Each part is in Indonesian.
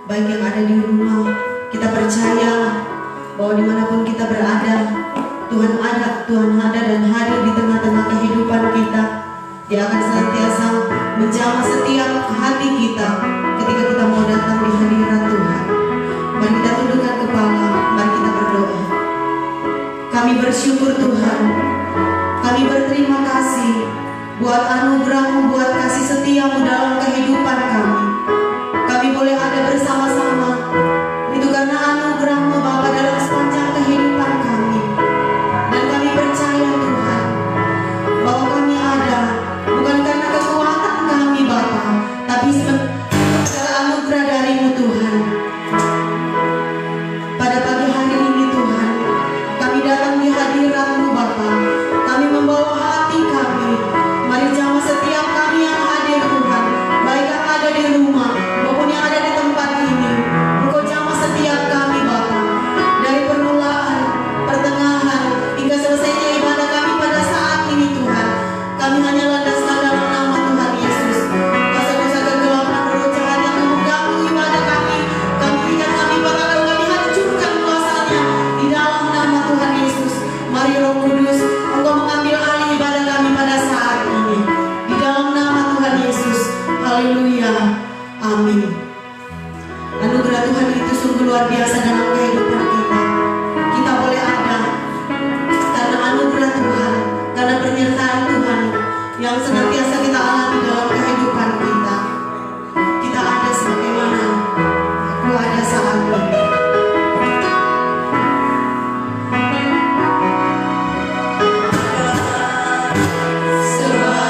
baik yang ada di rumah. Kita percaya bahwa dimanapun kita berada, Tuhan ada dan hadir di tengah-tengah kehidupan kita. Dia akan senantiasa menjamah setiap hati kita ketika kita mau datang di hadirat Tuhan. Mari kita tundukkan kepala, mari kita berdoa. Kami bersyukur Tuhan, kami berterima kasih buat anugerah-Mu, buat kasih setia-Mu dalam kehidupan kami. Kami boleh ada bersama-sama, itu karena anugerah-Mu Bapa dalam sepanjang kehidupan kami. Dan kami percaya Tuhan, bahwa kami ada bukan karena kekuatan kami Bapa, tapi segala anugerah dari-Mu Tuhan. Pada pagi hari ini Tuhan, kami datang di hadirat-Mu Bapa. Kami membawa hati kami. Mari jamah setiap kami yang hadir Tuhan, baik yang ada di rumah maupun yang ada di tempat ini. Engkau jamah setiap kami Bapa, dari permulaan, pertengahan, hingga selesainya ibadah kami pada saat ini Tuhan. Kami hanya landaskan dalam nama Tuhan Yesus. Dosa-dosa kegelapan roh jahat yang mengganggu ibadah kami ikat, kami batalkan, kami hancurkan kuasanya di dalam nama Tuhan Yesus. Mari Roh Kudus, Engkau mengambil alih ibadah kami pada saat ini di dalam nama Tuhan Yesus. Haleluya, amin. Anugerah Tuhan itu sungguh luar biasa dalam kehidupan kita. Kita boleh ada karena anugerah Tuhan, karena penyertaan Tuhan yang senantiasa kita alami dalam kehidupan kita. Kita ada sebagaimana aku ada saat ini. Semua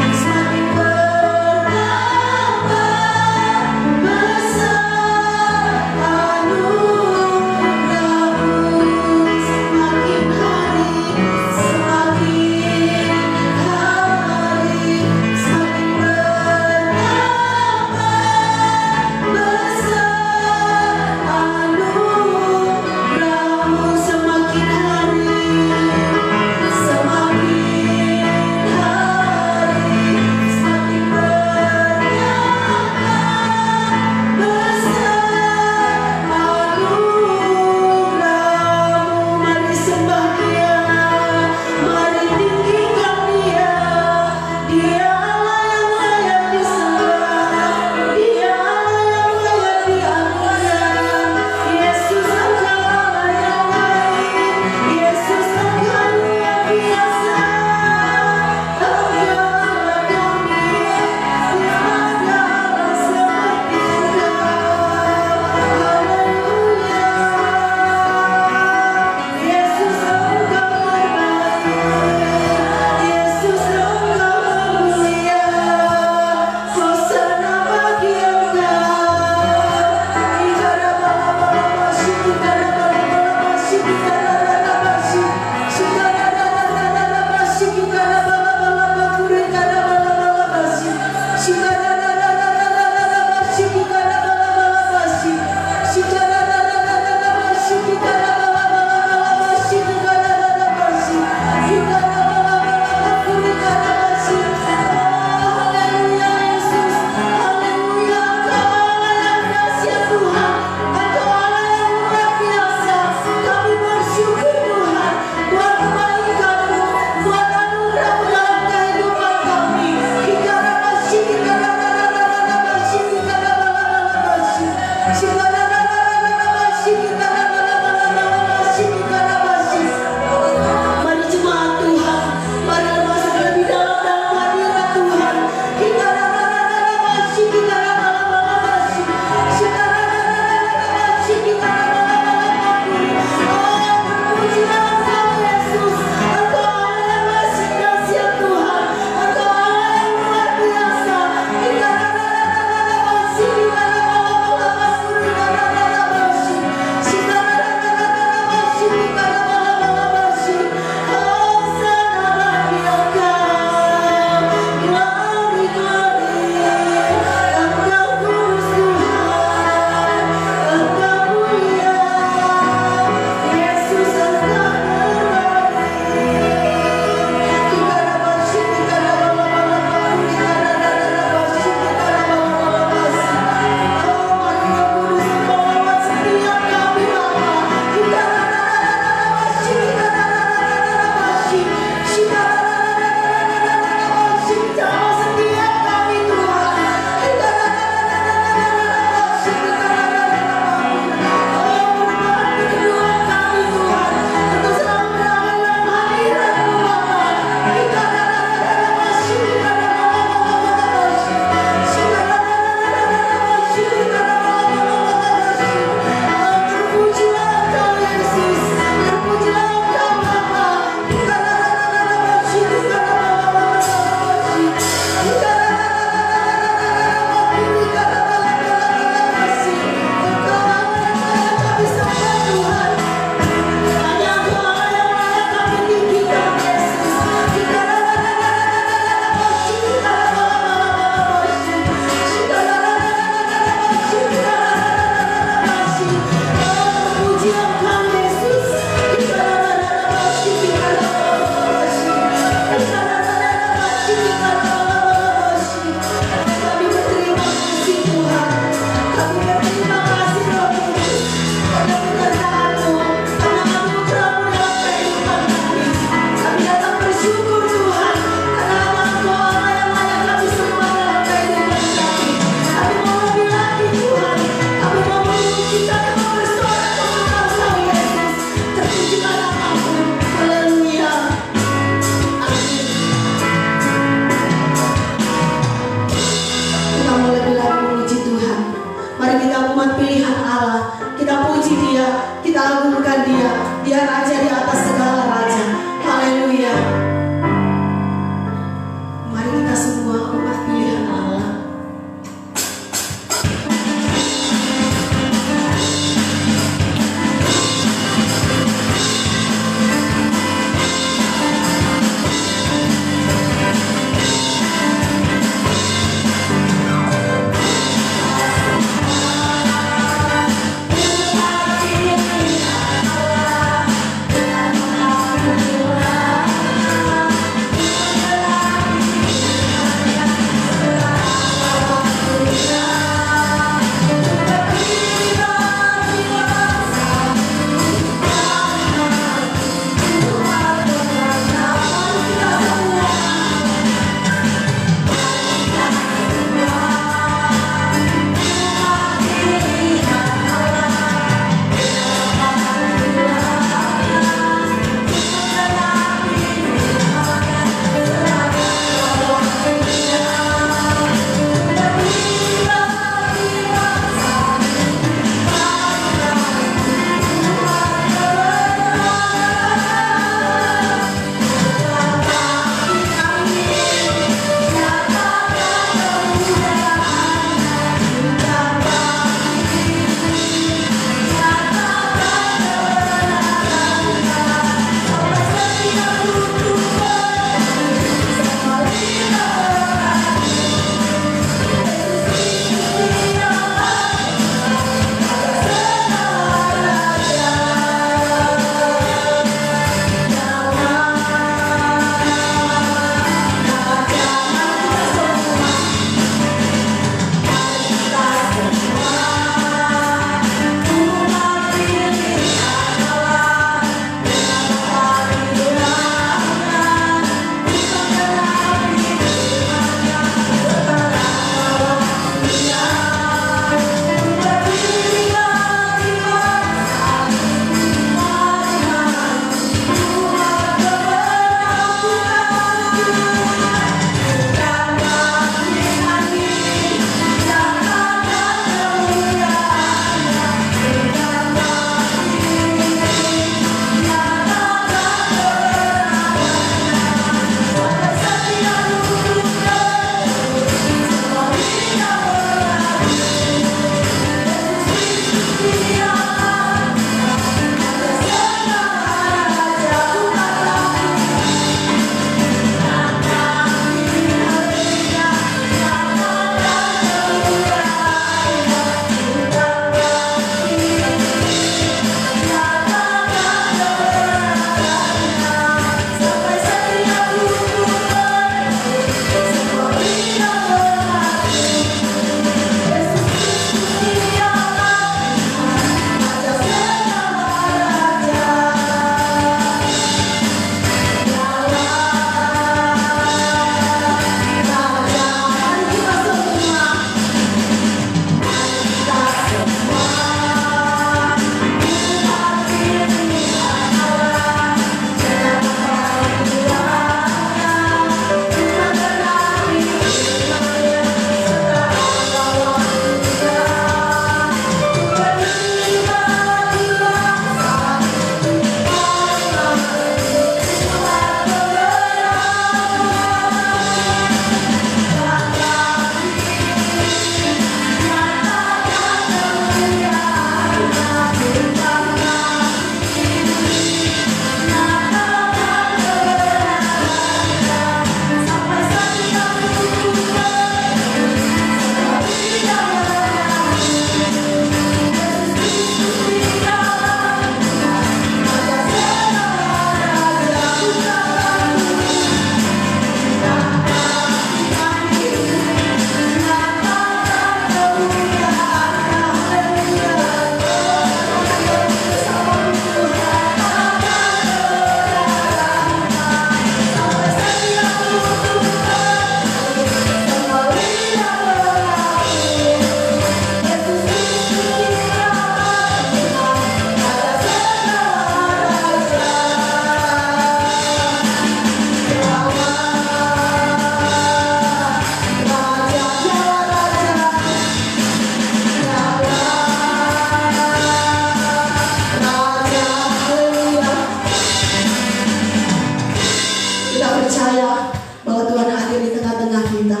bahwa Tuhan hadir di tengah-tengah kita.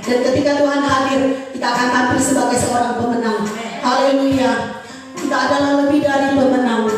Dan ketika Tuhan hadir, kita akan tampil sebagai seorang pemenang. Haleluya. Kita adalah lebih dari pemenang.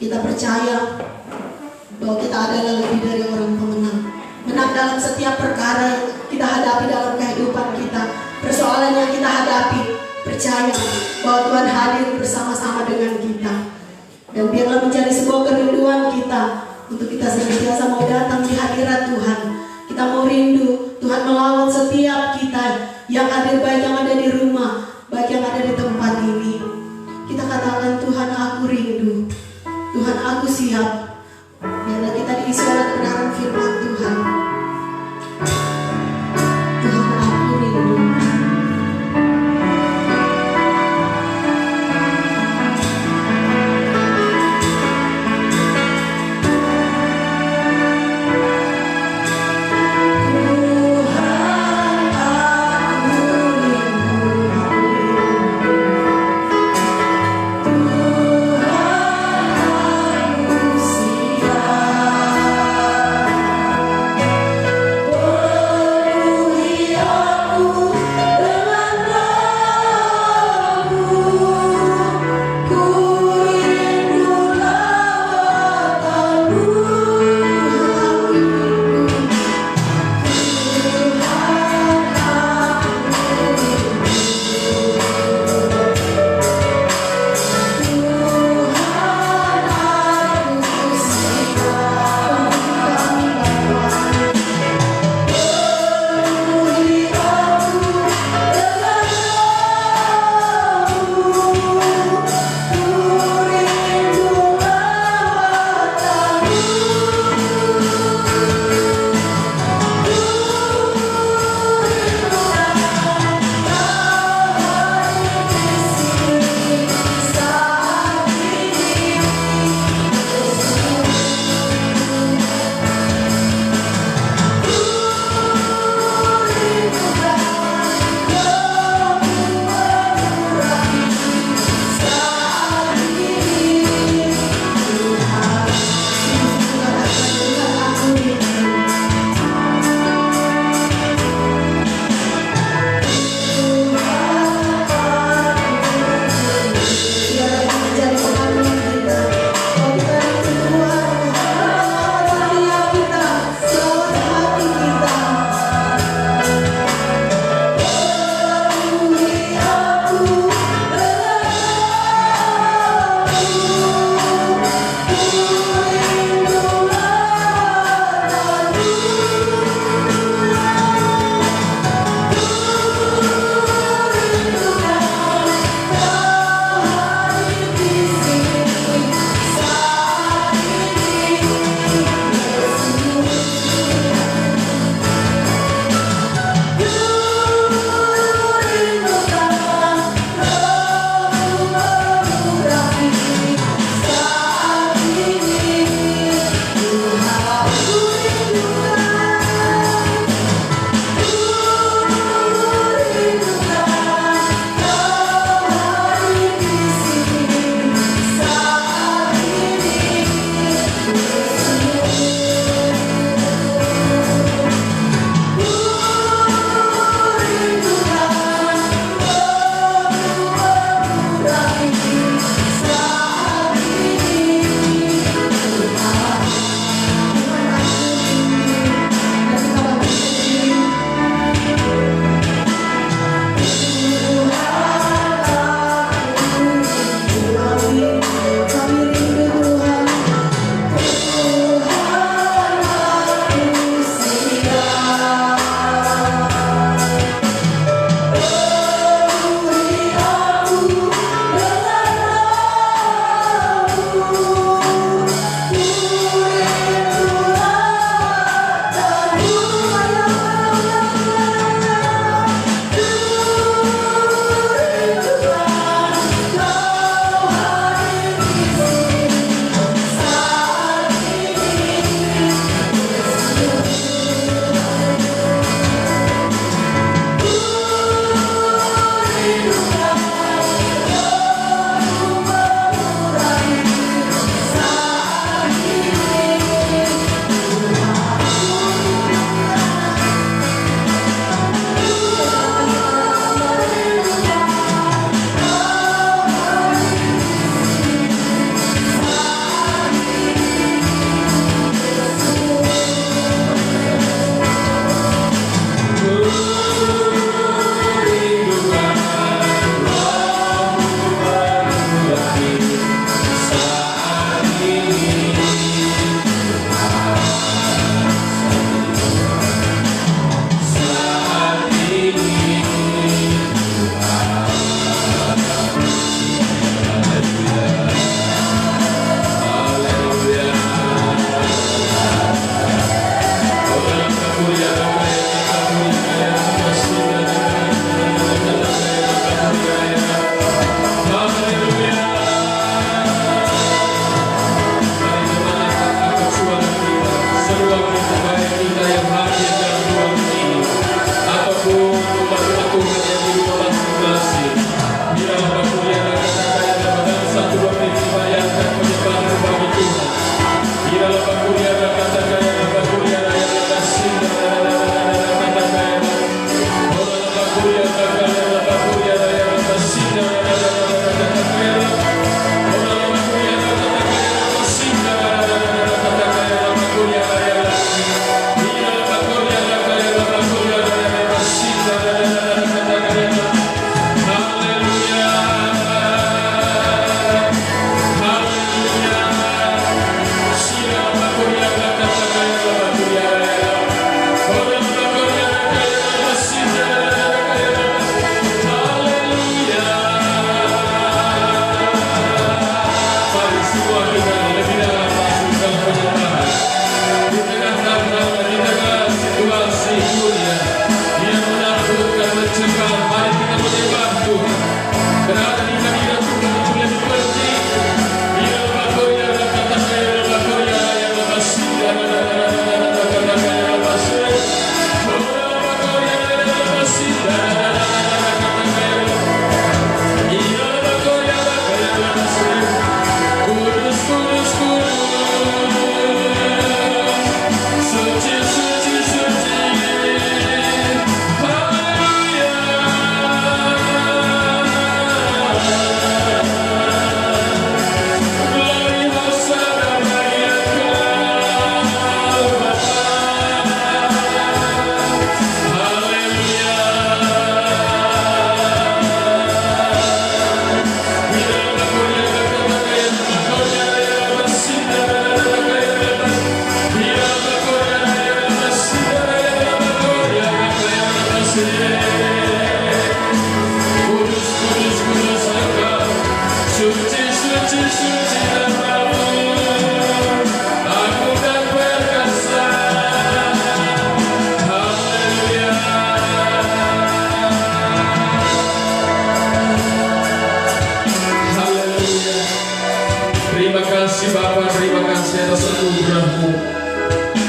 Kita percaya bahwa kita adalah lebih dari orang pemenang. Menang dalam setiap perkara yang kita hadapi dalam kehidupan kita, persoalan yang kita hadapi. Percaya bahwa Tuhan hadir bersama-sama dengan kita. Dan biarlah menjadi sebuah kerinduan kita untuk kita senantiasa mau datang di hadirat Tuhan. Kita mau rindu Tuhan melawat setiap kita yang hadir, baik yang ada di rumah, baik yang ada di tempat ini. Kita katakan, Tuhan aku rindu, Tuhan aku siap. Biarlah kita diisi oleh kebenaran firman Tuhan. Tuhan aku rindu. Tuhan aku rindu.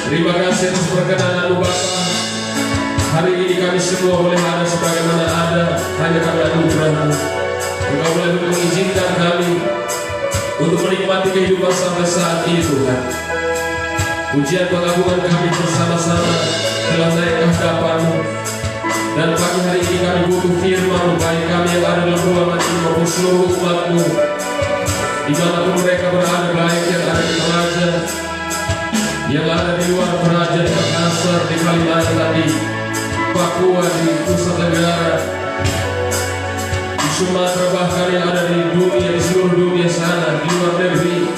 Terima kasih atas perkenanan-Mu Bapa. Hari ini kami semua boleh ada sebagaimana ada hanya karena anugerah-Mu. Engkau boleh mengizinkan kami untuk menikmati kehidupan sampai saat ini Tuhan. Pujian pengagungan kami bersama-sama telah naik ke hadapan-Mu. Dan pagi hari ini kami butuh firman-Mu, baik kami yang ada dalam ruangan ini maupun seluruh umat-Mu, dimanapun mereka berada, baik yang ada di Toraja, yang ada di luar Toraja, di Makassar, di Kalimantan, di Papua, di Nusa Tenggara, di Sumatera, bahkan yang ada di dunia, di seluruh dunia sana, di luar negeri,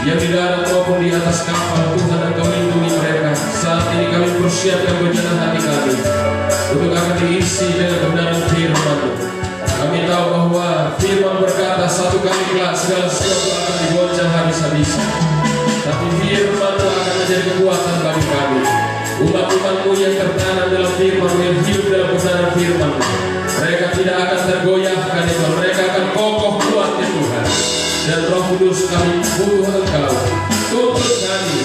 yang di darat maupun di atas kapal. Tuhan, Engkau lindungi mereka. Saat ini kami persiapkan bencana hati kami untuk akan diisi dengan kebenaran firman-Mu. Kami tahu bahwa firman berkata satu kali kelak segala sesuatu akan digoncang habis-habisan. Tapi firman-Mu akan menjadi kekuatan bagi kami. Umat-umat-Mu yang tertanam dalam firman-Mu, yang hidup dalam kebenaran firman-Mu, mereka tidak akan tergoyahkan ya Tuhan. Mereka akan kokoh kuat ya Tuhan. Dan Roh Kudus, kami butuh Engkau. Tuntut kami,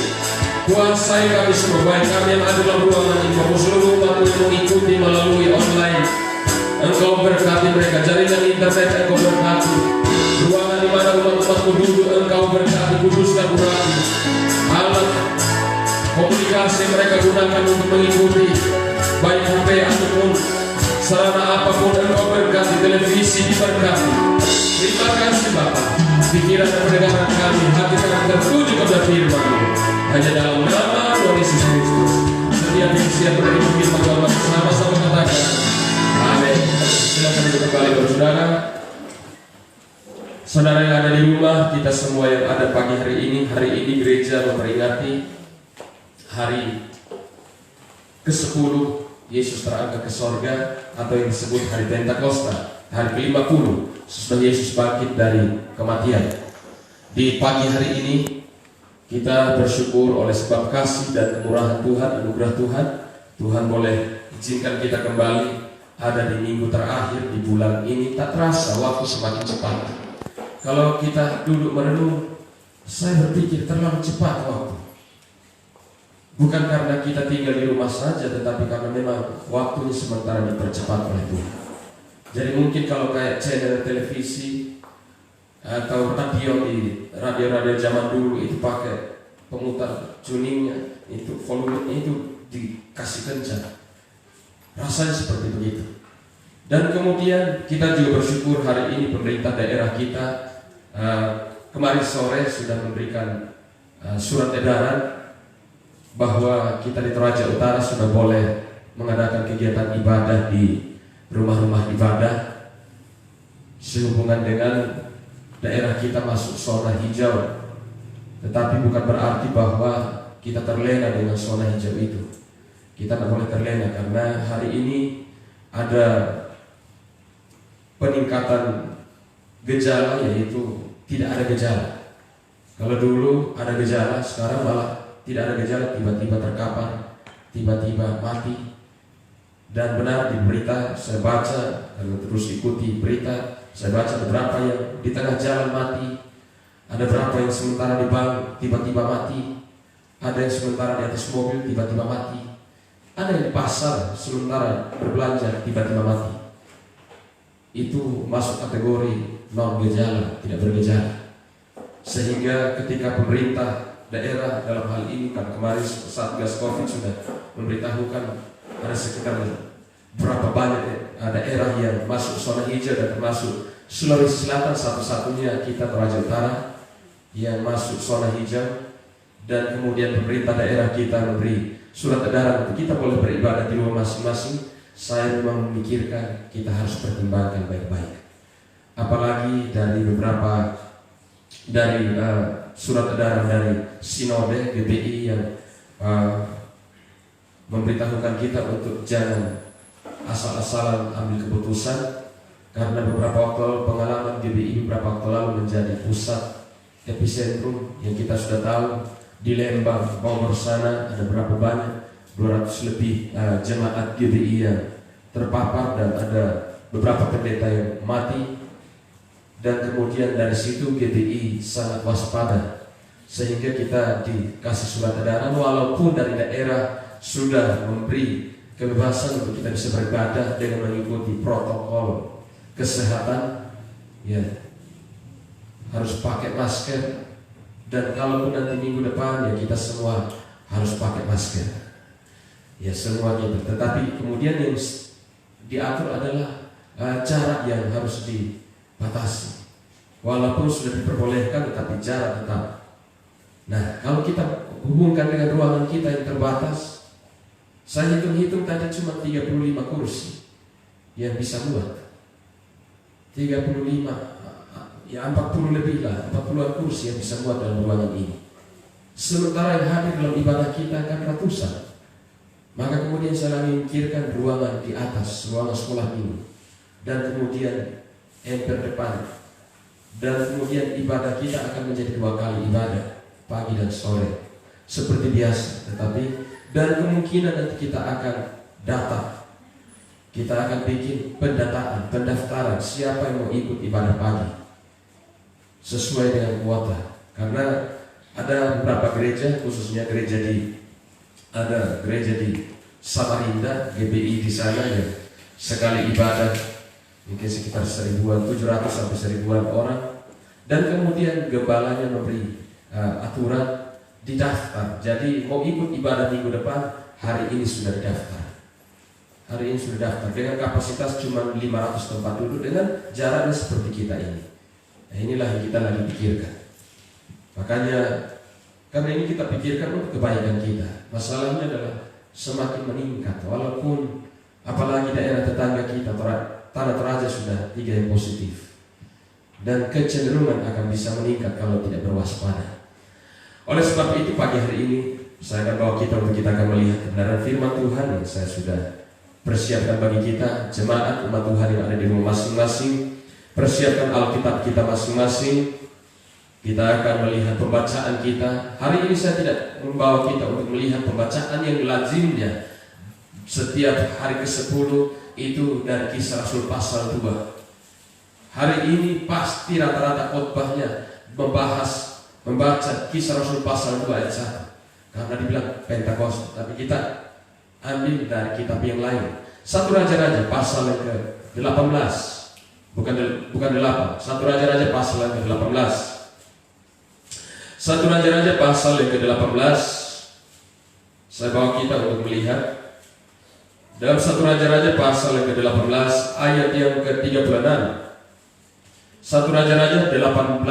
kuasai kami semua, baik kami yang ada dalam ruangan ini maupun seluruh umat-Mu yang mengikuti melalui online. Engkau berkati mereka, jaringan internet Engkau berkati, ruangan di mana umat-umat-Mu duduk Engkau berkati, kuduskan urapi. Alat komunikasi mereka gunakan untuk mengikuti, baik HP ataupun sarana apapun Engkau berkati, televisi diberkati. Terima kasih Bapa, pikiran dan pendengaran kami, hati kami tertuju kepada firman-Mu. Hanya dalam nama Tuhan Yesus Kristus, setiap yang siap menerima firman Tuhan sama-sama katakan amin. Silakan duduk kembali saudara. Saudara yang ada di rumah, kita semua yang ada pagi hari ini gereja memperingati hari ke-10 Yesus terangkat ke sorga, atau yang disebut hari Pentakosta, hari ke-50 sesudah Yesus bangkit dari kematian. Di pagi hari ini kita bersyukur oleh sebab kasih dan kemurahan Tuhan, anugerah Tuhan. Tuhan boleh izinkan kita kembali ada di minggu terakhir di bulan ini. Tak terasa waktu semakin cepat. Kalau kita duduk merenung, saya berpikir terlalu cepat waktu. Bukan karena kita tinggal di rumah saja, tetapi karena memang waktunya sementara dipercepat oleh Tuhan. Jadi mungkin kalau kayak channel televisi atau radio, di radio-radio zaman dulu itu pakai pemutar tuningnya, itu volumenya itu dikasih kencang. Rasanya seperti begitu. Dan kemudian kita juga bersyukur hari ini pemerintah daerah kita kemarin sore sudah memberikan surat edaran bahwa kita di Toraja Utara sudah boleh mengadakan kegiatan ibadah di rumah-rumah ibadah sehubungan dengan daerah kita masuk zona hijau. Tetapi bukan berarti bahwa kita terlena dengan zona hijau itu. Kita tidak boleh terlena karena hari ini ada peningkatan gejala, yaitu tidak ada gejala. Kalau dulu ada gejala, sekarang malah tidak ada gejala, tiba-tiba terkapar, tiba-tiba mati. Dan benar di berita saya baca dan terus ikuti berita, saya baca beberapa yang di tengah jalan mati, ada beberapa yang sementara di bank tiba-tiba mati, ada yang sementara di atas mobil tiba-tiba mati, ada yang di pasar sementara berbelanja tiba-tiba mati. Itu masuk kategori non gejala, tidak bergejala. Sehingga ketika pemerintah daerah dalam hal ini, kan kemarin Satgas Covid sudah memberitahukan ada sekitar berapa banyak daerah yang masuk zona hijau, dan termasuk Sulawesi Selatan satu-satunya kita Toraja Utara yang masuk zona hijau. Dan kemudian pemerintah daerah kita memberi surat edaran untuk kita boleh beribadah di rumah masing-masing. Saya memang memikirkan kita harus pertimbangkan baik-baik, apalagi dari beberapa surat edaran dari Sinode GBI yang memberitahukan kita untuk jangan asal-asalan ambil keputusan, karena beberapa waktu pengalaman GBI beberapa waktu lalu menjadi pusat epicentrum yang kita sudah tahu di Lembang, Bogor sana ada berapa banyak 200 lebih jemaat GBI yang terpapar dan ada beberapa pendeta yang mati. Dan kemudian dari situ GBI sangat waspada, sehingga kita dikasih surat edaran walaupun dari daerah sudah memberi kebebasan untuk kita bisa beribadah dengan mengikuti protokol kesehatan, ya harus pakai masker, dan kalaupun nanti minggu depan ya kita semua harus pakai masker, ya semua gitu. Tetapi kemudian yang diatur adalah jarak yang harus dibatasi. Walaupun sudah diperbolehkan, tetapi jarak tetap. Nah, kalau kita hubungkan dengan ruangan kita yang terbatas, saya hitung-hitung tadi cuma 35 kursi yang bisa muat. 35, ya 40 lebih lah, 40 kursi yang bisa muat dalam ruangan ini. Sementara yang hadir dalam ibadah kita kan ratusan. Maka kemudian saya memikirkan ruangan di atas, ruangan sekolah ini, dan kemudian emper depan. Dan kemudian ibadah kita akan menjadi 2 kali ibadah, pagi dan sore, seperti biasa. Tetapi dan kemungkinan nanti kita akan data, kita akan bikin pendaftaran siapa yang mau ikut ibadah pagi sesuai dengan kuota. Karena ada beberapa gereja, khususnya gereja di Samarinda GBI di sana yang sekali ibadah mungkin sekitar 1.700 sampai 1.000 orang, dan kemudian gembalanya memberi aturan didaftar. Jadi mau ikut ibadah minggu depan, hari ini sudah didaftar. Hari ini sudah daftar dengan kapasitas cuma 500 tempat duduk dengan jaraknya seperti kita ini. Nah, inilah yang kita lagi pikirkan. Makanya karena ini kita pikirkan untuk kebaikan kita. Masalahnya adalah semakin meningkat, walaupun apalagi daerah tetangga kita Tanah Toraja sudah 3 yang positif, dan kecenderungan akan bisa meningkat kalau tidak berwaspada. Oleh sebab itu pagi hari ini saya akan bawa kita untuk kita akan melihat kebenaran firman Tuhan yang saya sudah persiapkan bagi kita, jemaat umat Tuhan yang ada di rumah masing-masing. Persiapkan Alkitab kita masing-masing. Kita akan melihat pembacaan kita. Hari ini saya tidak membawa kita untuk melihat pembacaan yang lazimnya setiap hari ke-10 itu dari Kisah Rasul pasal 2. Hari ini pasti rata-rata khotbahnya membaca Kisah Rasul pasal 2 ayat 1, karena dibilang Pentakosta. Tapi kita ambil dari kitab yang lain. 1 Raja-Raja pasal yang ke-18, bukan 8. 1 Raja-Raja pasal yang ke-18. 1 Raja-Raja pasal yang ke-18. Saya bawa kita untuk melihat dalam 1 Raja-Raja pasal yang ke-18 ayat yang ke-36. 1 Raja-Raja 18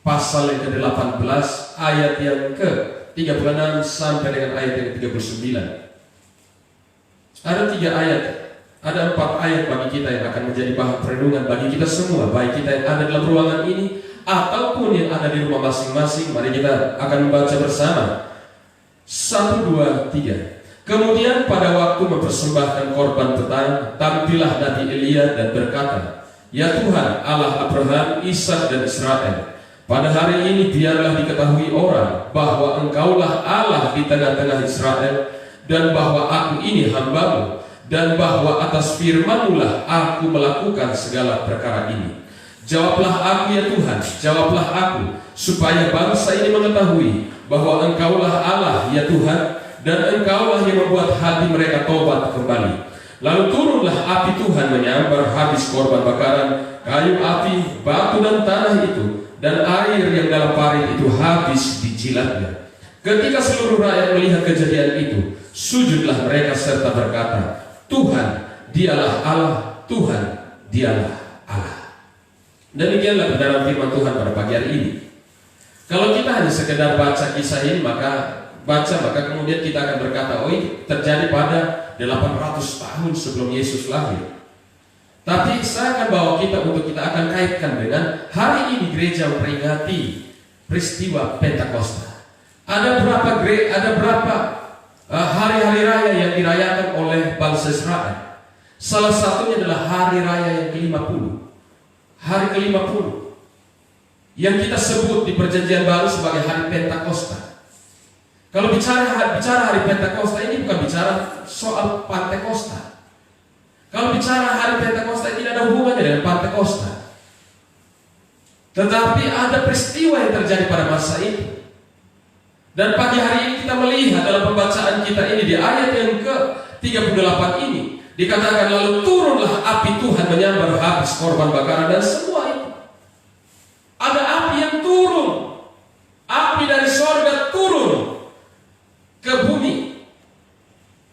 pasal yang ke-18 ayat yang ke-36 sampai dengan ayat yang ke-39. Ada 3 ayat, ada 4 ayat bagi kita yang akan menjadi bahan perenungan bagi kita semua, baik kita yang ada dalam ruangan ini ataupun yang ada di rumah masing-masing. Mari kita akan membaca bersama. 1, 2, 3. Kemudian pada waktu mempersembahkan korban petang, tampillah Nabi Elia dan berkata, "Ya Tuhan, Allah Abraham, Ishak dan Israel, pada hari ini biarlah diketahui orang bahwa Engkaulah Allah di tengah-tengah Israel, dan bahwa aku ini hamba-Mu, dan bahwa atas firman-Mu-lah aku melakukan segala perkara ini. Jawablah aku ya Tuhan, jawablah aku, supaya bangsa ini mengetahui bahwa Engkaulah Allah ya Tuhan, dan Engkaulah yang membuat hati mereka tobat kembali." Lalu turunlah api Tuhan menyambar habis korban bakaran, kayu api, batu dan tanah itu, dan air yang dalam parit itu habis dijilatnya. Ketika seluruh rakyat melihat kejadian itu, sujudlah mereka serta berkata, "Tuhan, dialah Allah, Tuhan, dialah Allah." Demikianlah kebenaran firman Tuhan pada pagi hari ini. Kalau kita hanya sekedar baca kisah ini, maka kemudian kita akan berkata, "Oh, ini terjadi pada 800 tahun sebelum Yesus lahir." Tapi saya akan bawa kita akan kaitkan dengan hari ini gereja memperingati peristiwa Pentakosta. Ada berapa hari-hari raya yang dirayakan oleh bangsa Israel. Salah satunya adalah hari raya yang ke-50. Hari ke-50 yang kita sebut di Perjanjian Baru sebagai hari Pentakosta. Kalau bicara hari Pentakosta, ini bukan bicara soal Pantekosta. Kalau bicara hari Pentakosta, tidak ada hubungannya dengan Pantekosta. Tetapi ada peristiwa yang terjadi pada masa itu. Dan pagi hari ini kita melihat dalam pembacaan kita ini di ayat yang ke-38 ini dikatakan, "Lalu turunlah api Tuhan menyambar habis korban bakaran," dan semua itu. Ada api yang turun, api dari sorga turun ke bumi,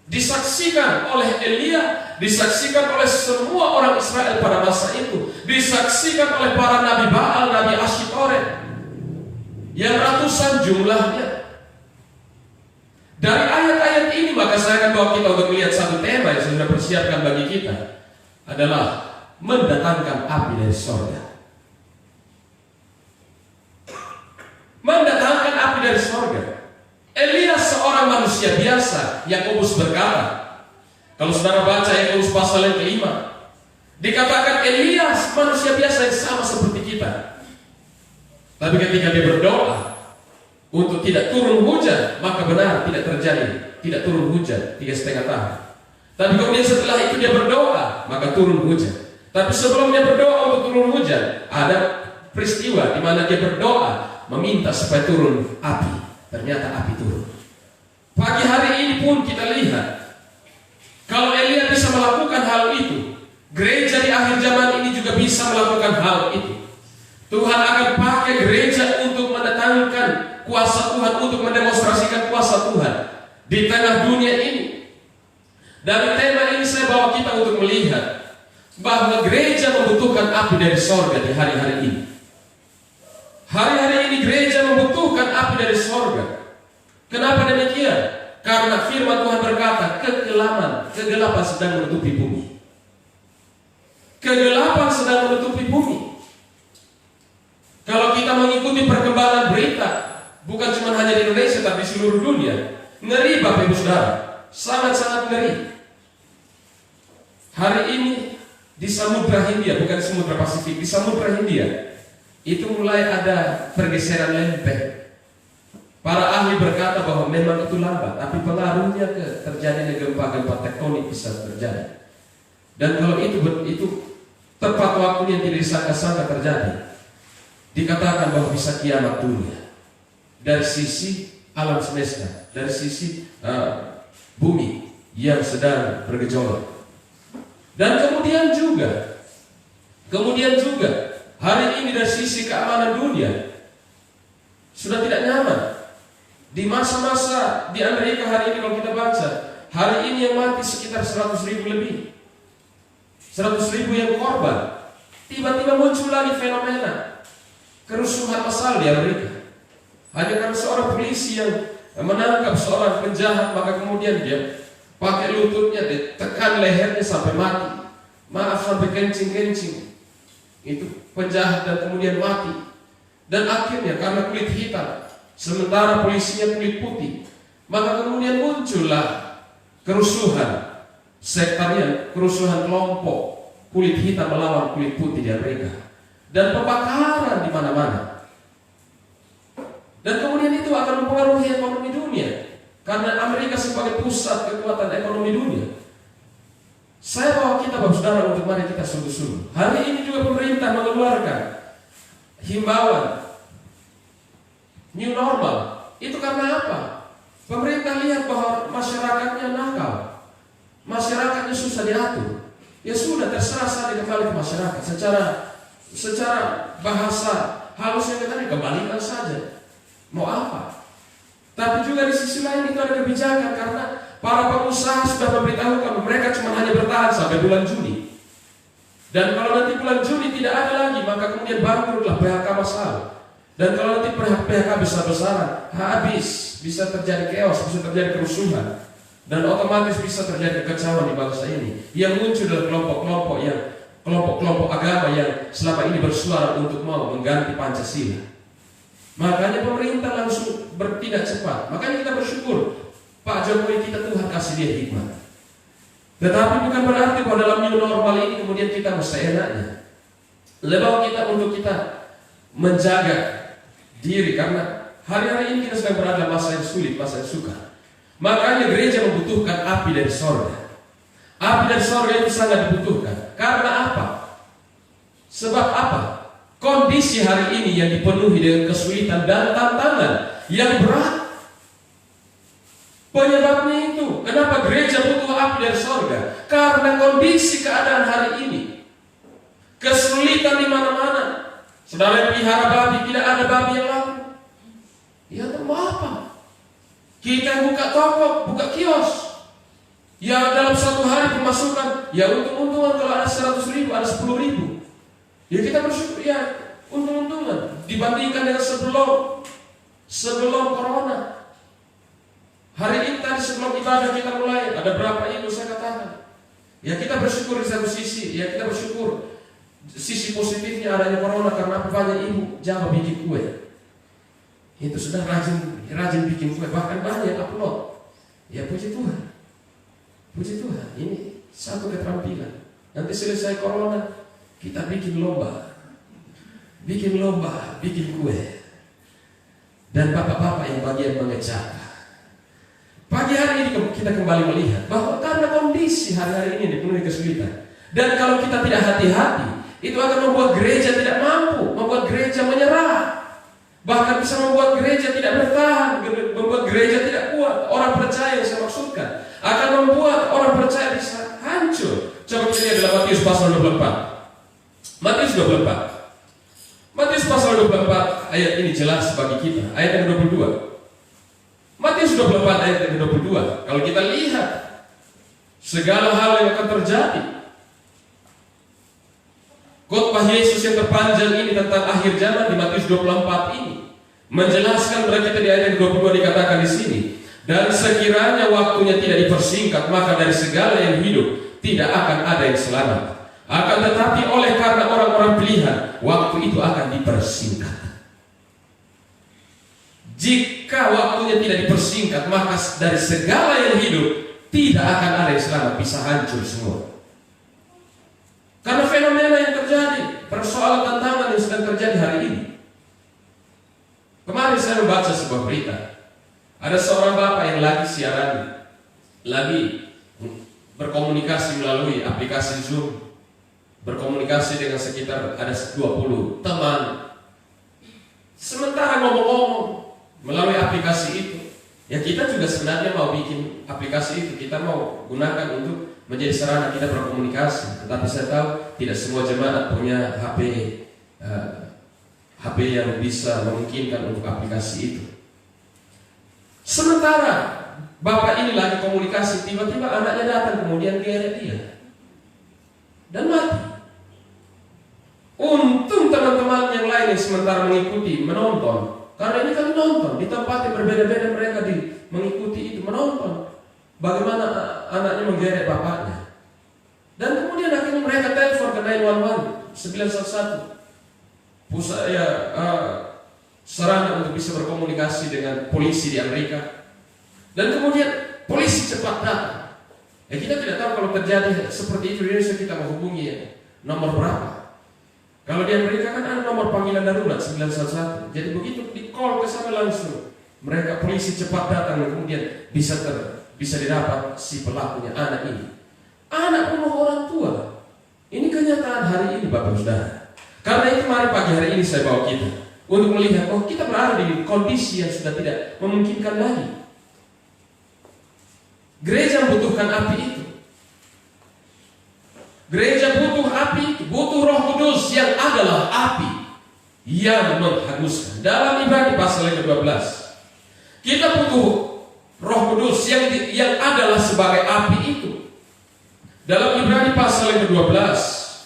disaksikan oleh Elia, disaksikan oleh semua orang Israel pada masa itu, disaksikan oleh para nabi Baal, nabi Asyitoret yang ratusan jumlahnya. Dari ayat-ayat ini maka saya akan bawa kita untuk melihat satu tema yang saya sudah persiapkan bagi kita, adalah mendatangkan api dari sorga. Mendatangkan api dari sorga. Elia seorang manusia biasa. Yakobus berkata, kalau saudara baca Yakobus pasal yang ke-5, dikatakan Elia manusia biasa yang sama seperti kita. Tapi ketika dia berdoa untuk tidak turun hujan, maka benar tidak terjadi, tidak turun hujan 3,5 tahun. Tapi kemudian setelah itu dia berdoa, maka turun hujan. Tapi sebelum dia berdoa untuk turun hujan, ada peristiwa di mana dia berdoa meminta supaya turun api. Ternyata api turun. Pagi hari ini pun kita lihat, kalau Elia bisa melakukan hal itu, gereja di akhir zaman ini juga bisa melakukan hal itu. Tuhan akan pakai gereja untuk mendatangkan kuasa Tuhan, untuk mendemonstrasikan kuasa Tuhan di tengah dunia ini. Dari tema ini saya bawa kita untuk melihat bahwa gereja membutuhkan api dari sorga di hari-hari ini. Hari-hari ini gereja membutuhkan api dari sorga. Kenapa demikian? Karena firman Tuhan berkata, kegelapan sedang menutupi bumi. Kegelapan sedang menutupi bumi. Kalau kita mengikuti perkembangan berita, bukan cuma hanya di Indonesia tapi di seluruh dunia, ngeri Bapak Ibu Saudara, sangat-sangat ngeri. Hari ini di Samudra Hindia, bukan Samudra Pasifik, di Samudra Hindia itu mulai ada pergeseran lempeng. Para ahli berkata bahwa memang itu lambat, tapi pengaruhnya ke terjadinya gempa-gempa tektonik bisa terjadi. Dan kalau itu tepat waktunya yang tidak disangka-sangka terjadi, dikatakan bahwa bisa kiamat dunia. Dari sisi alam semesta, dari sisi bumi yang sedang bergejolak. Dan kemudian juga hari ini dari sisi keamanan dunia sudah tidak nyaman. Di masa-masa di Amerika hari ini kalau kita baca, Hari ini yang mati sekitar 100.000 lebih, 100.000 yang korban. Tiba-tiba muncul lagi fenomena kerusuhan massal di Amerika. Hanya karena seorang polisi yang menangkap seorang penjahat, maka kemudian dia pakai lututnya, ditekan lehernya sampai mati. Maaf, sampai kencing-kencing. Itu penjahat dan kemudian mati. Dan akhirnya karena kulit hitam, sementara polisinya kulit putih, maka kemudian muncullah kerusuhan sektarian, kerusuhan kelompok kulit hitam melawan kulit putih di Amerika, dan pembakaran di mana-mana. Dan kemudian itu akan mempengaruhi ekonomi dunia, karena Amerika sebagai pusat kekuatan ekonomi dunia. Saya bawa kita, Bapak Saudara, untuk mari kita sungguh-sungguh. Hari ini juga pemerintah mengeluarkan himbauan new normal. Itu karena apa? Pemerintah lihat bahwa masyarakatnya nakal, masyarakatnya susah diatur. Ya sudah, terserah saja kembali ke masyarakat. Secara bahasa halusnya kita kembalikan saja. Mau apa? Tapi juga di sisi lain itu ada kebijakan, karena para pengusaha sudah memberitahukan mereka cuma hanya bertahan sampai bulan Juni. Dan kalau nanti bulan Juni tidak ada lagi, maka kemudian bangkrutlah PHK massal. Dan kalau nanti PHK besar-besaran, habis, bisa terjadi chaos, bisa terjadi kerusuhan. Dan otomatis bisa terjadi kekacauan di bangsa ini, yang muncul dalam kelompok-kelompok agama yang selama ini bersuara untuk mau mengganti Pancasila. Makanya pemerintah langsung bertindak cepat. Makanya kita bersyukur Pak Jokowi, kita Tuhan kasih dia hikmat. Tetapi bukan berarti bahwa dalam new normal ini kemudian kita mesti enaknya. Lebih kita untuk kita menjaga diri, karena hari-hari ini kita sedang berada dalam masa yang sulit, masa yang sukar. Makanya gereja membutuhkan api dari sorga. Api dari sorga itu sangat dibutuhkan. Karena apa? Sebab apa? Kondisi hari ini yang dipenuhi dengan kesulitan dan tantangan yang berat. Penyebabnya itu, kenapa gereja butuh api dari sorga? Karena kondisi keadaan hari ini, kesulitan di mana-mana. Saudara pelihara babi, tidak ada babi yang laku. Ya, mau apa? Kita buka toko, buka kios, ya dalam satu hari pemasukan, ya untung-untungan kalau ada 100.000, ada 10.000. Ya kita bersyukur, ya untung-untungan dibandingkan dengan sebelum corona. Hari ini tadi sebelum ibadah kita mulai, ada berapa ibu saya katakan. Ya kita bersyukur di satu sisi, ya kita bersyukur sisi positifnya adanya corona, karena banyak ibu jago bikin kue. Itu sudah rajin bikin kue, bahkan banyak upload. Ya puji Tuhan, puji Tuhan. Ini satu keterampilan. Nanti selesai corona kita bikin lomba, bikin kue. Dan bapak-bapak yang bagian mengecat. Pagi hari ini kita kembali melihat bahwa karena kondisi hari-hari ini dipenuhi kesulitan, dan kalau kita tidak hati-hati, itu akan membuat gereja tidak mampu, membuat gereja menyerah. Bahkan bisa membuat gereja tidak bertahan, membuat gereja tidak kuat. Orang percaya yang saya maksudkan akan membuat orang percaya bisa hancur. Coba kita lihat dalam Matius pasal 24. Matius 24. Matius pasal 24, ayat ini jelas bagi kita. Ayat yang 22. Matius 24 ayat yang 22. Kalau kita lihat segala hal yang akan terjadi, khotbah Yesus yang terpanjang ini tentang akhir zaman di Matius 24 ini menjelaskan kepada kita di ayat yang 22 dikatakan di sini, dan sekiranya waktunya tidak dipersingkat, maka dari segala yang hidup tidak akan ada yang selamat. Akan tetapi oleh karena orang-orang pilihan, waktu itu akan dipersingkat. Jika waktunya tidak dipersingkat, maka dari segala yang hidup tidak akan ada yang selamat, bisa hancur semua. Karena fenomena yang terjadi, persoalan tantangan yang sedang terjadi hari ini. Kemarin saya membaca sebuah berita. Ada seorang bapak yang lagi siaran, lagi berkomunikasi melalui aplikasi Zoom, berkomunikasi dengan sekitar ada 20 teman. Sementara ngomong-ngomong melalui aplikasi itu, ya kita juga sebenarnya mau bikin aplikasi itu, kita mau gunakan untuk menjadi sarana kita berkomunikasi. Tetapi saya tahu tidak semua jemaat punya HP yang bisa memungkinkan untuk aplikasi itu. Sementara bapak ini lagi komunikasi, tiba-tiba anaknya datang kemudian geret dia dan mati. Untung teman-teman yang lain yang sementara mengikuti, menonton. Karena ini kami nonton, di tempat yang berbeda-beda mereka mengikuti itu, menonton bagaimana anaknya menggeret bapaknya. Dan kemudian akhirnya mereka telepon ke 911 pusat sarana untuk bisa berkomunikasi dengan polisi di Amerika. Dan kemudian polisi cepat datang. Kita tidak tahu kalau terjadi seperti itu di Indonesia kita menghubungi nomor berapa. Kalau di Amerika kan ada nomor panggilan darurat 911. Jadi begitu di call ke sana langsung, mereka polisi cepat datang dan kemudian bisa didapat si pelakunya, anak ini. Anak bunuh orang tua. Ini kenyataan hari ini Bapak Saudara. Karena itu mari pagi hari ini saya bawa kita untuk melihat kita berada di kondisi yang sudah tidak memungkinkan lagi. Gereja membutuhkan api itu. Gereja butuh api itu, butuh Roh Kudus yang adalah api yang menghanguskan. Dalam Ibrani pasal yang ke-12, kita butuh Roh Kudus yang adalah sebagai api itu. Dalam Ibrani pasal yang ke-12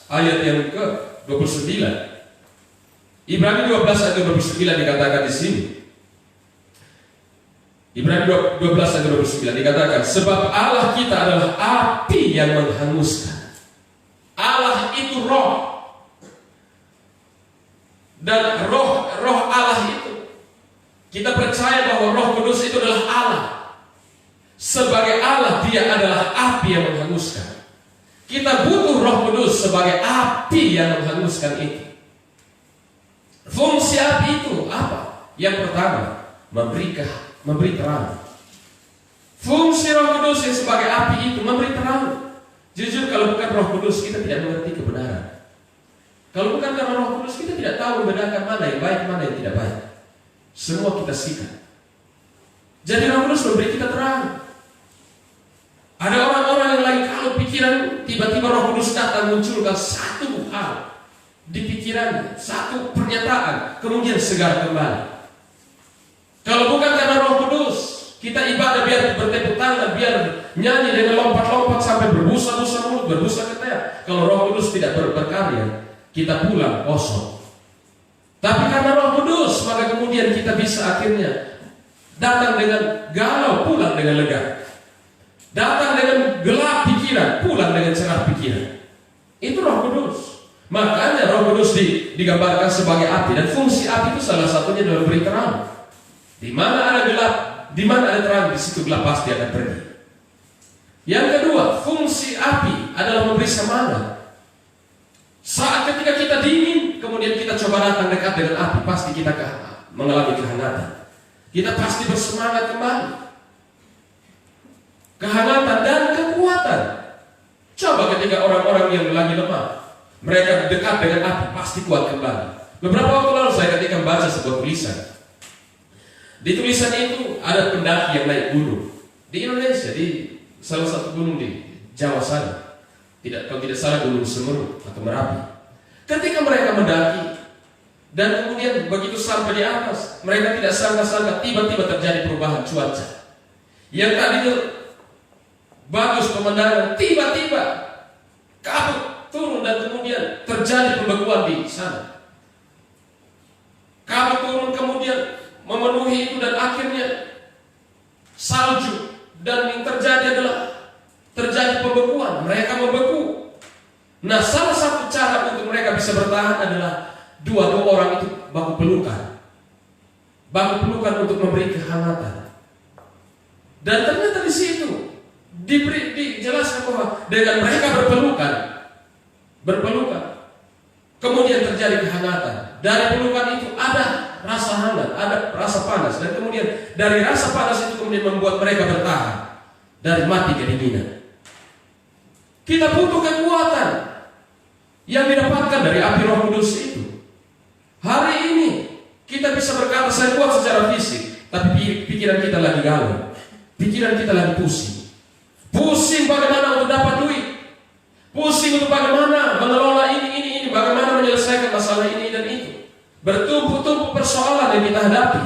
ayat yang ke-29, Ibrani 12 ayat 29 dikatakan di sini. Ibrani 12 ayat 29 dikatakan, sebab Allah kita adalah api yang menghanguskan. Allah itu roh. Dan roh Allah itu, kita percaya bahwa Roh Kudus itu adalah Allah. Sebagai Allah, dia adalah api yang menghanguskan. Kita butuh Roh Kudus sebagai api yang menghanguskan itu. Fungsi api itu apa? Yang pertama, memberi terang. Fungsi Roh Kudus yang sebagai api itu memberi terang. Jujur kalau bukan Roh Kudus kita tidak mengerti kebenaran. Kalau bukan karena Roh Kudus kita tidak tahu membedakan mana yang baik, mana yang tidak baik. Semua kita sikat. Jadi Roh Kudus memberi kita terang. Ada orang-orang yang lagi kalau pikiran, tiba-tiba Roh Kudus datang munculkan satu hal di pikirannya, satu pernyataan, kemudian segar kembali. Kalau bukan karena Roh Kudus, kita ibadah biar bertepuk tangan, biar nyanyi dengan lompat-lompat sampai berbusa-busa mulut, berbusa ketiak. Kalau Roh Kudus tidak berkarya, kita pulang kosong. Tapi karena Roh Kudus, maka kemudian kita bisa akhirnya datang dengan galau, pulang dengan lega. Datang dengan gelap pikiran, pulang dengan cerah pikiran. Itu Roh Kudus. Makanya Roh Kudus digambarkan sebagai api, dan fungsi api itu salah satunya adalah beri terang. Di mana ada gelap, di mana ada terang, di situ gelap pasti akan pergi. Yang kedua, fungsi api adalah memberi semangat. Saat ketika kita dingin, kemudian kita coba datang dekat dengan api, pasti kita mengalami kehangatan. Kita pasti bersemangat kembali. Kehangatan dan kekuatan. Coba ketika orang-orang yang lagi lemah, mereka dekat dengan api, pasti kuat kembali. Beberapa waktu lalu saya ketika membaca sebuah tulisan. Di tulisan itu ada pendaki yang naik gunung di Indonesia, di salah satu gunung di Jawa sana. Kalau tidak salah Gunung Semeru atau Merapi. Ketika mereka mendaki dan kemudian begitu sampai di atas, mereka tidak sangka-sangka tiba-tiba terjadi perubahan cuaca. Yang tadinya bagus pemandangan, tiba-tiba kabut turun dan kemudian terjadi pembekuan di sana. Kabut turun kemudian memenuhi itu dan akhirnya salju, dan yang terjadi adalah terjadi pembekuan, mereka membeku. Nah, salah satu cara untuk mereka bisa bertahan adalah dua orang itu baku pelukan untuk memberi kehangatan. Dan ternyata di situ dijelaskan bahwa dengan mereka berpelukan, kemudian terjadi kehangatan. Dari pelukan itu ada rasa hangat, ada rasa panas, dan kemudian dari rasa panas itu kemudian membuat mereka bertahan dari mati kedinginan. Kita butuh kekuatan yang didapatkan dari api Roh Kudus itu. Hari ini kita bisa berkata saya kuat secara fisik, tapi pikiran kita lagi galau, pikiran kita lagi pusing. Pusing bagaimana untuk dapat duit, pusing untuk bagaimana mengelola ini, bagaimana menyelesaikan masalah ini dan itu. Bertumpuk-tumpuk persoalan yang kita hadapi.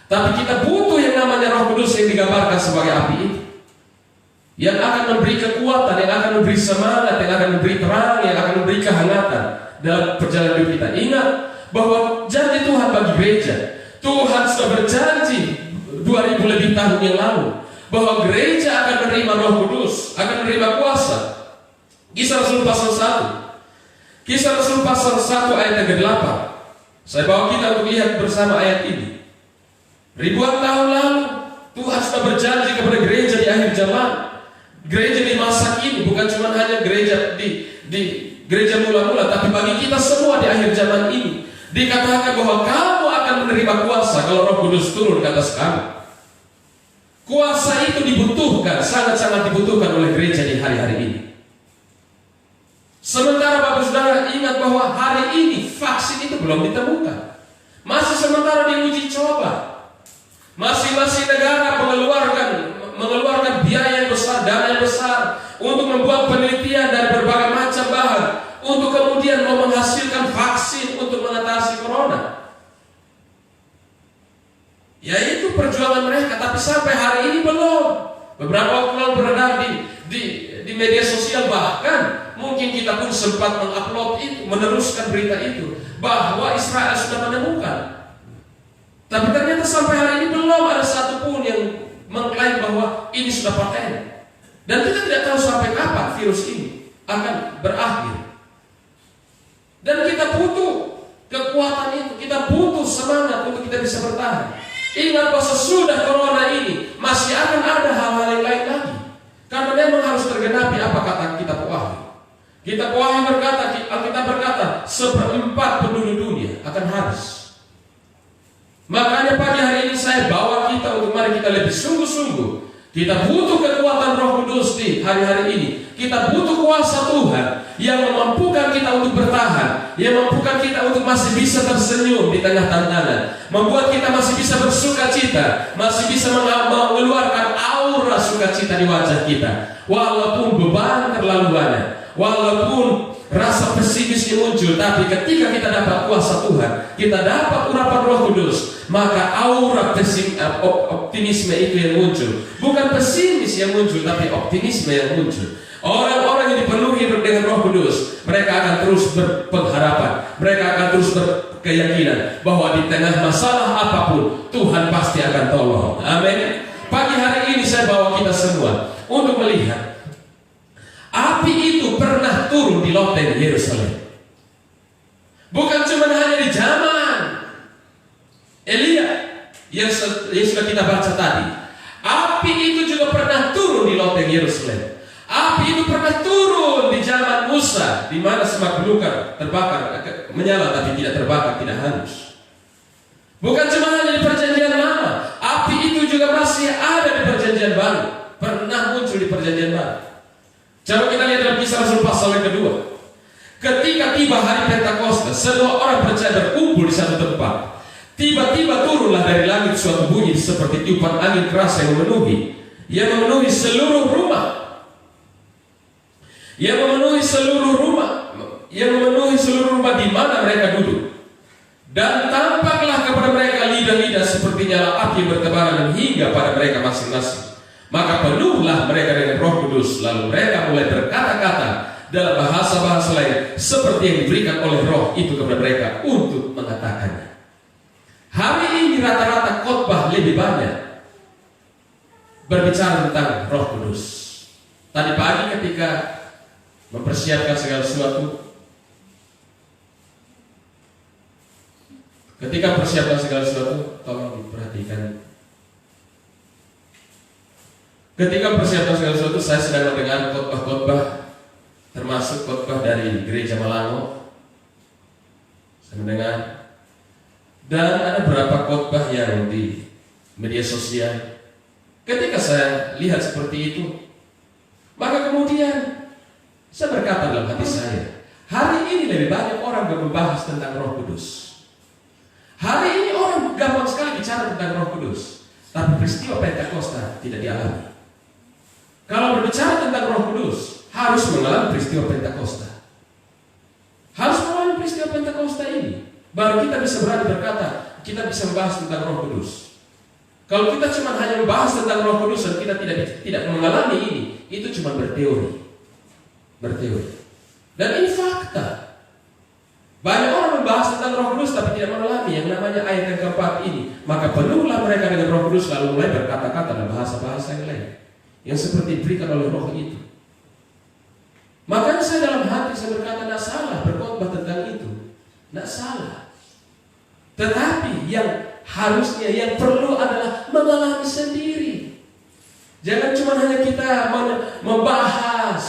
Tapi kita butuh yang namanya namanya Roh Kudus yang digambarkan sebagai api itu, yang akan memberi kekuatan, yang akan memberi semangat, yang akan memberi terang, yang akan memberi kehangatan dalam perjalanan hidup kita. Ingat bahwa janji Tuhan bagi gereja, Tuhan sudah berjanji 2000 lebih tahun yang lalu bahwa gereja akan menerima Roh Kudus, akan menerima kuasa. Kisah Rasul pasal 1, Kisah Rasul pasal 1 ayat yang ke-8. Saya bawa kita untuk lihat bersama ayat ini. Ribuan tahun lalu Tuhan sudah berjanji kepada gereja di akhir zaman. Gereja di masa ini bukan cuma hanya gereja di gereja mula-mula, tapi bagi kita semua di akhir zaman ini dikatakan bahwa kamu akan menerima kuasa kalau Roh Kudus turun ke atas kamu. Kuasa itu dibutuhkan, sangat-sangat dibutuhkan oleh gereja di hari-hari ini. Sementara Bapak Saudara ingat bahwa hari ini vaksin itu belum ditemukan, masih sementara diuji coba. Masing-masing negara mengeluarkan biaya yang besar, dana yang besar untuk membuat penelitian dari berbagai macam bahan untuk kemudian mau menghasilkan vaksin untuk mengatasi corona. Yaitu perjuangan mereka, tapi sampai hari ini belum. Beberapa waktu lalu beredar di media sosial, bahkan mungkin kita pun sempat mengupload itu, meneruskan berita itu bahwa Israel sudah menemukan. Tapi ternyata sampai hari ini belum ada satupun yang mengklaim bahwa ini sudah paten. Dan kita tidak tahu sampai kapan virus ini akan berakhir. Dan kita butuh kekuatan itu, kita butuh semangat untuk kita bisa bertahan. Ingat bahwa sesudah corona ini masih akan ada hal-hal yang lain lagi. Karena memang harus tergenapi apa kata kitab Wahyu. Kitab Wahyu berkata, Alkitab berkata, 1/4 penduduk dunia akan habis. Makanya pagi hari ini saya bawa kita untuk mari kita lebih sungguh-sungguh. Kita butuh kekuatan Roh Kudus di hari-hari ini. Kita butuh kuasa Tuhan yang memampukan kita untuk bertahan, yang memampukan kita untuk masih bisa tersenyum di tengah tantangan, membuat kita masih bisa bersuka cita, masih bisa mengeluarkan aura sukacita di wajah kita. Walaupun beban terlalu banyak, walaupun rasa pesimis yang muncul, tapi ketika kita dapat kuasa Tuhan, kita dapat urapan Roh Kudus, maka aura optimisme itu yang muncul. Bukan pesimis yang muncul, tapi optimisme yang muncul. Orang-orang yang dipenuhi dengan Roh Kudus, mereka akan terus berpengharapan, mereka akan terus berkeyakinan bahwa di tengah masalah apapun Tuhan pasti akan tolong. Amin. Pagi hari ini saya bawa kita semua untuk melihat api itu pernah turun di loteng Yerusalem. Bukan cuma hanya di zaman Elia yang sudah kita baca tadi. Api itu juga pernah turun di loteng Yerusalem. Api itu pernah turun di zaman Musa, di mana semak belukar terbakar, menyala tapi tidak terbakar, tidak hangus. Bukan cuma hanya di perjanjian lama, api itu juga masih ada di perjanjian baru. Pernah muncul di perjanjian baru. Coba kita lihat dalam Kisah Rasul pasal yang kedua. Ketika tiba hari Pentakosta, semua orang percaya berkumpul di satu tempat. Tiba-tiba turunlah dari langit suatu bunyi seperti tiupan angin keras yang memenuhi seluruh rumah. Yang memenuhi seluruh rumah di mana mereka duduk. Dan tampaklah kepada mereka lidah-lidah seperti nyala api yang bertebaran hingga pada mereka masing-masing. Maka penuhlah mereka dengan Roh Kudus, lalu mereka mulai berkata-kata dalam bahasa-bahasa lain seperti yang diberikan oleh Roh itu kepada mereka untuk mengatakannya. Hari ini rata-rata khotbah lebih banyak berbicara tentang Roh Kudus. Tadi pagi ketika mempersiapkan segala sesuatu, tolong diperhatikan. Ketika persiapan segala sesuatu, saya sedang mendengar khotbah-khotbah, termasuk khotbah dari Gereja Malango. Saya mendengar, dan ada beberapa khotbah yang di media sosial. Ketika saya lihat seperti itu, maka kemudian saya berkata dalam hati saya, hari ini lebih banyak orang membahas tentang Roh Kudus. Hari ini orang gampang sekali bicara tentang Roh Kudus, tapi peristiwa Pentakosta tidak dialami. Kalau berbicara tentang Roh Kudus, harus mengalami peristiwa Pentakosta. Harus mengalami peristiwa Pentakosta ini, baru kita bisa berani berkata, kita bisa membahas tentang Roh Kudus. Kalau kita cuma hanya membahas tentang Roh Kudus dan kita tidak mengalami ini, itu cuma berteori. Dan ini fakta. Banyak orang membahas tentang Roh Kudus tapi tidak mengalami yang namanya ayat yang keempat ini. Maka penuhlah mereka dengan Roh Kudus, lalu mulai berkata-kata dalam bahasa-bahasa yang lain yang seperti diberikan oleh Roh itu. Makanya saya dalam hati saya berkata, tidak salah berkhotbah tentang itu, tidak salah. Tetapi yang harusnya, yang perlu adalah mengalami sendiri. Jangan cuma hanya kita membahas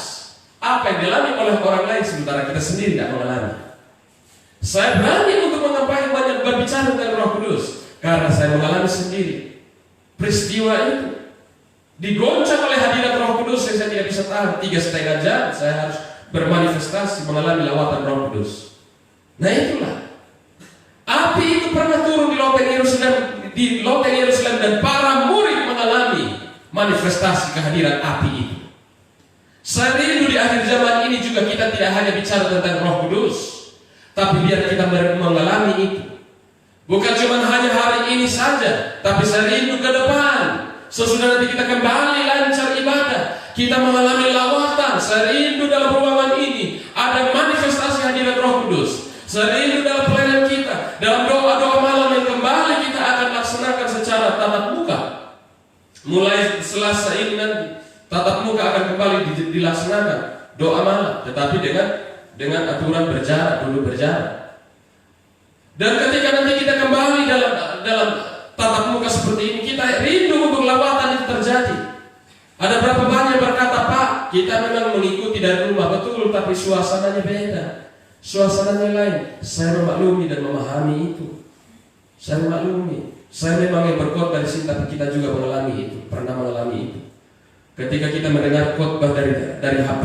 apa yang dialami oleh orang lain sementara kita sendiri tidak mengalami. Saya berani untuk mengampaikan banyak berbicara tentang Roh Kudus karena saya mengalami sendiri peristiwa itu. Digoncang oleh hadirat Roh Kudus yang saya tidak bisa tahan 3,5 jam. Saya harus bermanifestasi mengalami lawatan Roh Kudus. Nah itulah. Api itu pernah turun di loteng Yerusalem dan para murid mengalami manifestasi kehadiran api itu. Saya rindu di akhir zaman ini juga kita tidak hanya bicara tentang Roh Kudus, tapi biar kita mengalami itu. Bukan cuma hanya hari ini saja, tapi saya rindu ke depan. Sesudah nanti kita kembali lancar ibadah, kita mengalami lawatan. Saya rindu dalam ruangan ini ada manifestasi hadirat Roh Kudus. Saya rindu dalam pelayanan kita, dalam doa-doa malam yang kembali kita akan laksanakan secara tatap muka. Mulai Selasa ini nanti tatap muka akan kembali dilaksanakan doa malam, tetapi dengan aturan berjarak, duduk berjarak. Dan ketika nanti kita kembali dalam tatap muka seperti ini, kita rindu untuk lawatan itu terjadi. Ada berapa banyak berkata, Pak, kita memang mengikuti dari rumah, betul, tapi suasananya beda, suasananya lain. Saya memaklumi dan memahami itu. Saya memaklumi. Saya memang yang berkhotbah dari sini, tapi kita juga mengalami itu, pernah mengalami itu. Ketika kita mendengar khotbah dari HP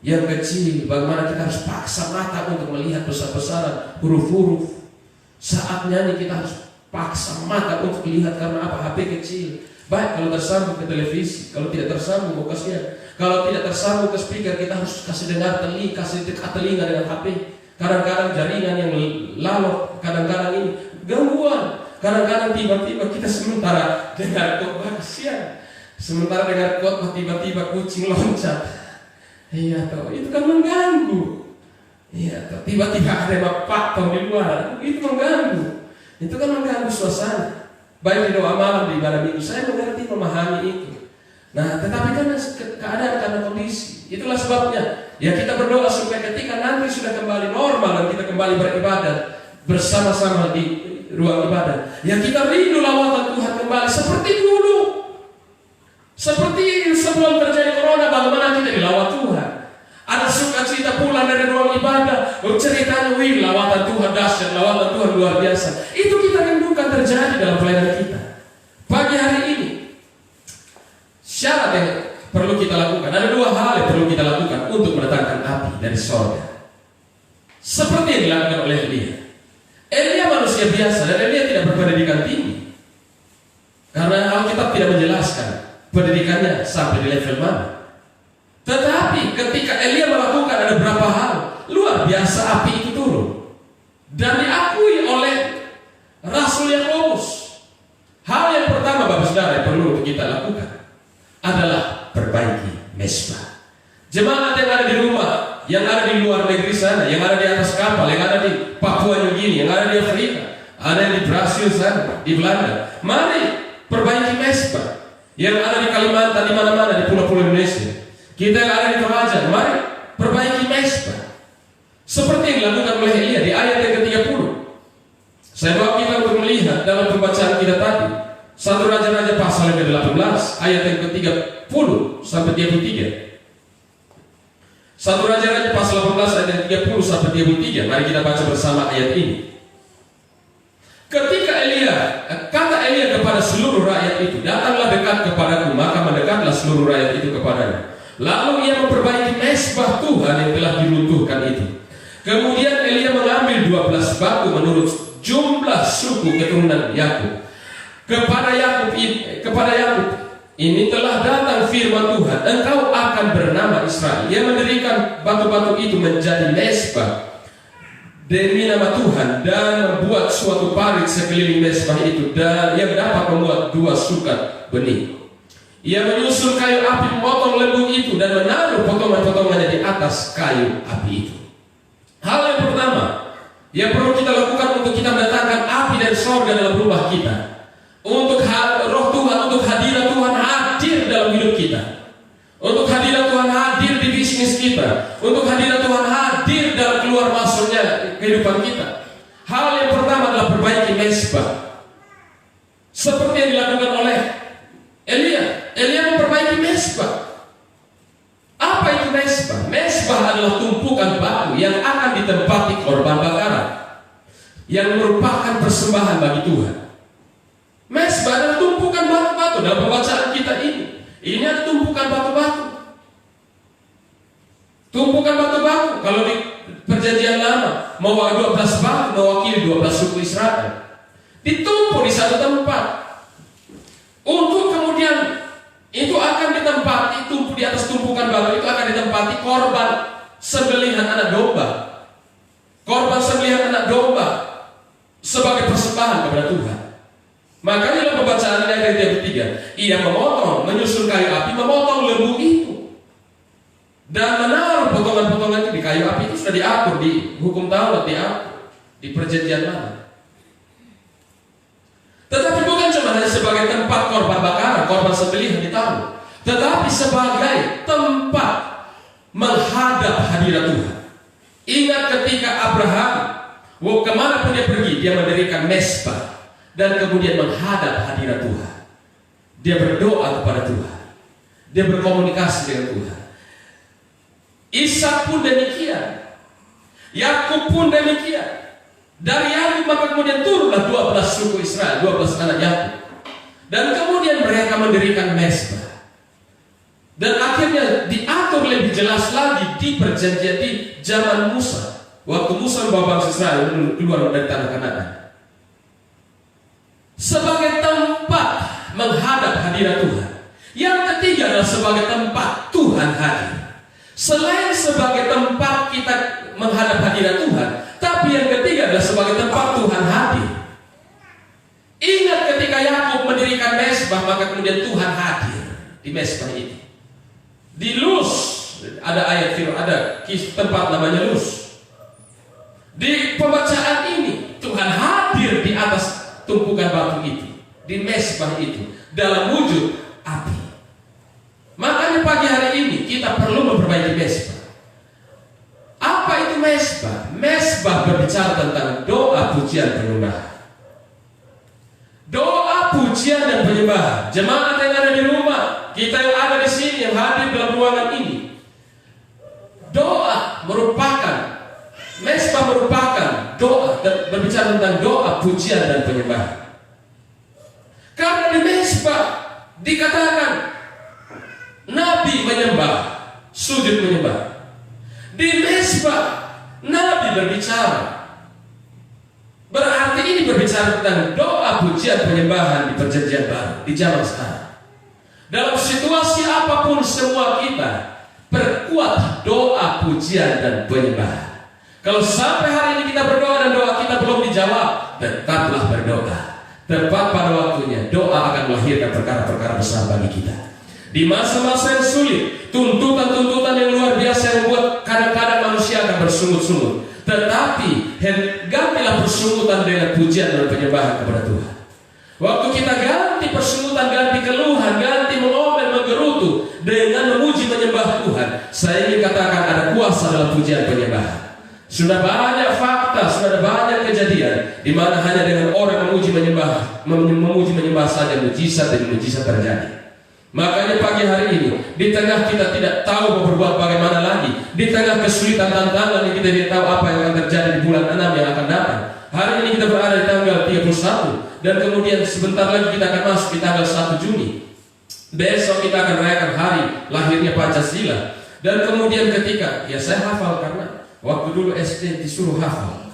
yang kecil, bagaimana kita harus paksa mata untuk melihat besar-besaran huruf-huruf. Saat nyanyi kita harus paksa mata untuk lihat karena apa? HP kecil. Baik kalau tersambung ke televisi, kalau tidak tersambung mau kasihan. Kalau tidak tersambung ke speaker, kita harus kasih dengar telinga, kasih dekat telinga dengan HP. Kadang-kadang jaringan yang lalok, kadang-kadang ini gangguan. Kadang-kadang tiba-tiba kita sementara dengar khotbah kasihan. Sementara dengar khotbah tiba-tiba kucing loncat. Iya toh, itu kan mengganggu. Iya toh, tiba-tiba ada patung di luar, itu mengganggu. Itu kan mengganggu suasana. Baik di doa malam, di ibadah minggu, saya mengerti, memahami itu. Nah, tetapi karena keadaan, karena kondisi, itulah sebabnya ya kita berdoa supaya ketika nanti sudah kembali normal dan kita kembali beribadah bersama-sama di ruang ibadah, ya kita rindu lawatan Tuhan kembali seperti dulu. Seperti sebelum terjadi corona, bagaimana kita dilawat Tuhan. Ada sukacita pulang dari ruang ibadah, ceritanya, wih, lawatan Tuhan dahsyat, lawatan Tuhan luar biasa. Itu kita rindukan terjadi dalam pelayanan kita. Pagi hari ini, syarat yang perlu kita lakukan, ada 2 hal yang perlu kita lakukan untuk mendatangkan api dari surga. Seperti yang dilakukan oleh Elia. Elia manusia biasa dan Elia tidak berpendidikan tinggi. Karena Alkitab tidak menjelaskan pendidikannya sampai di level mana. Tetapi ketika Elia melakukan ada berapa hal luar biasa, api itu turun dan diakui oleh Rasul Yakobus. Hal yang pertama Bapak Saudara yang perlu untuk kita lakukan adalah perbaiki mesbah. Jemaat yang ada di rumah, yang ada di luar negeri sana, yang ada di atas kapal, yang ada di Papua New Guinea, yang ada di Afrika, ada di Brasil sana, di Belanda, mari perbaiki mesbah. Yang ada di Kalimantan, di mana-mana di pulau-pulau Indonesia. Kita yang ada di Toraja, mari perbaiki mesbah. Seperti yang dilakukan oleh Elia di ayat yang ke-30. Saya bawa kita untuk melihat dalam pembacaan kita tadi 1 Raja-Raja pasal yang ke-18 ayat yang ke-30 sampai 33. 1 Raja-Raja pasal 18 ayat yang 30 sampai 33. Mari kita baca bersama ayat ini. Ketika kata Elia kepada seluruh rakyat itu, datanglah dekat kepadaku, maka mendekatlah seluruh rakyat itu kepadanya. Lalu ia memperbaiki mesbah Tuhan yang telah diruntuhkan itu. Kemudian Elia mengambil 12 batu menurut jumlah suku keturunan Yakub. Kepada Yakub ini telah datang firman Tuhan, engkau akan bernama Israel. Ia mendirikan batu-batu itu menjadi mesbah demi nama Tuhan dan membuat suatu parit sekeliling mezbah itu, dan ia dapat membuat 2 sukat benih. Ia menyusun kayu api, memotong lembu itu dan menaruh potongan-potongannya di atas kayu api itu. Hal yang pertama yang perlu kita lakukan untuk kita mendatangkan api dari sorga dalam rumah kita, untuk roh Tuhan, untuk hadirat Tuhan hadir dalam hidup kita, untuk hadirat Tuhan hadir di bisnis kita, untuk hadirat Tuhan hadir dalam keluar masuknya kehidupan kita. Hal yang pertama adalah perbaiki mezbah, seperti yang dilakukan oleh Elia memperbaiki mezbah. Apa itu mezbah? Mezbah adalah tumpukan batu yang akan ditempati korban bakaran, yang merupakan persembahan bagi Tuhan. Mezbah adalah tumpukan batu-batu. Dalam pembacaan kita ini ada tumpukan batu-batu. Tumpukan batu-batu. Kalau di perjanjian lama, mewakili 12 batu, mewakili 12 suku Israel, ditumpuk di satu tempat. Untuk kemudian itu akan ditempati, tumpuk di atas tumpukan batu itu akan ditempati korban sembelihan anak domba. Korban sembelihan anak domba sebagai persembahan kepada Tuhan. Makanya dalam pembacaan ini ayat yang ketiga, ia memotong, menyusun kayu api, memotong lembu itu dan menaruh potongan-potongan itu di kayu api. Itu sudah diatur di hukum Taurat, diatur di perjanjian lama. Tetapi bukan cuma hanya sebagai tempat korban bakaran, korban sembelihan ditaruh, tetapi sebagai tempat menghadap hadirat Tuhan. Ingat ketika Abraham, kemanapun dia pergi, dia mendirikan mezbah dan kemudian menghadap hadirat Tuhan. Dia berdoa kepada Tuhan, dia berkomunikasi dengan Tuhan. Ishak pun demikian, Yakub pun demikian. Dari Yakub maka kemudian turunlah 12 suku Israel, 12 anak Yakub, dan kemudian mereka mendirikan mezbah. Dan akhirnya diatur lebih jelas lagi di perjanjian di zaman Musa, waktu Musa membawa bangsa Israel keluar dari tanah Kanaan, sebagai tempat menghadap hadirat Tuhan. Yang ketiga adalah sebagai tempat Tuhan hadir. Selain sebagai tempat kita menghadap hadirat Tuhan, tapi yang ketiga adalah sebagai tempat Tuhan hadir. Ingat ketika Yakub mendirikan mezbah, maka kemudian Tuhan hadir di mezbah itu. Di Luz ada ayat firman, ada tempat namanya Luz. Di pembacaan ini Tuhan hadir di atas tumpukan batu itu, di mezbah itu, dalam wujud api. Makanya pagi hari ini kita perlu memperbaiki mezbah. Apa itu mezbah? Mezbah berbicara tentang doa, pujian, penyembahan. Doa, pujian, dan penyembahan. Jemaat yang ada di rumah, kita yang ada di sini, yang hadir dalam ruangan ini, doa merupakan, mezbah merupakan doa, dan berbicara tentang doa, pujian, dan penyembahan. Karena di mezbah dikatakan Nabi menyembah, sujud menyembah. Di mezbah Nabi berbicara. Berarti ini berbicara tentang doa, pujian, penyembahan di perjanjian baru, di zaman sekarang. Dalam situasi apapun semua kita perkuat doa, pujian, dan penyembahan. Kalau sampai hari ini kita berdoa dan doa kita belum dijawab, tetaplah berdoa. Tepat pada waktunya doa akan melahirkan perkara-perkara besar bagi kita. Di masa-masa yang sulit, tuntutan-tuntutan yang luar biasa yang membuat kadang-kadang manusia akan bersungut-sungut. Tetapi gantilah persungutan dengan pujian dan penyembahan kepada Tuhan. Waktu kita ganti persungutan, ganti keluhan, ganti mengomel, menggerutu dengan memuji menyembah Tuhan, saya ingin katakan ada kuasa dalam pujian penyembahan. Sudah banyak fakta, sudah banyak kejadian di mana hanya dengan orang memuji menyembah saja mujizat dan mujizat terjadi. Makanya pagi hari ini, di tengah kita tidak tahu mau berbuat bagaimana lagi, di tengah kesulitan tantangan yang kita tidak tahu apa yang akan terjadi di bulan 6 yang akan datang. Hari ini kita berada di tanggal 31, dan kemudian sebentar lagi kita akan masuk di tanggal 1 Juni. Besok kita akan merayakan hari lahirnya Pancasila. Dan kemudian ketika, ya saya hafal karena waktu dulu SD disuruh hafal.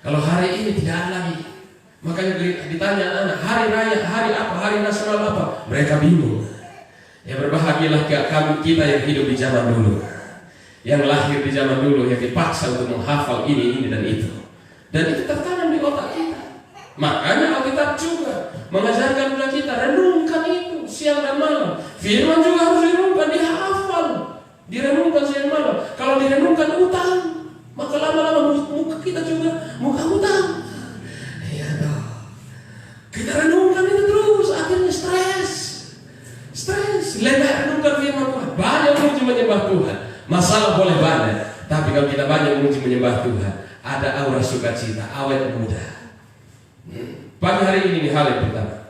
Kalau hari ini tidak ada lagi, makanya ditanya anak, hari raya, hari apa, hari nasional apa, mereka bingung. Ya berbahagialah kita yang hidup di zaman dulu. yang lahir di zaman dulu, yang dipaksa untuk menghafal ini dan itu. Dan itu tertanam di otak kita. Makanya Alkitab juga mengajarkan kepada kita, renungkan itu siang dan malam. Firman juga harus direnungkan, dihafal, direnungkan siang malam. Kalau direnungkan utang, maka lama-lama muka kita juga muka utang. Iya dong. Kita renungkan itu terus, akhirnya stres. Lebih renungkan firman Tuhan. Banyak memuji menyembah Tuhan. Masalah boleh banyak, tapi kalau kita banyak memuji menyembah Tuhan, ada aura sukacita, awet muda. Pagi hari ini hal yang pertama.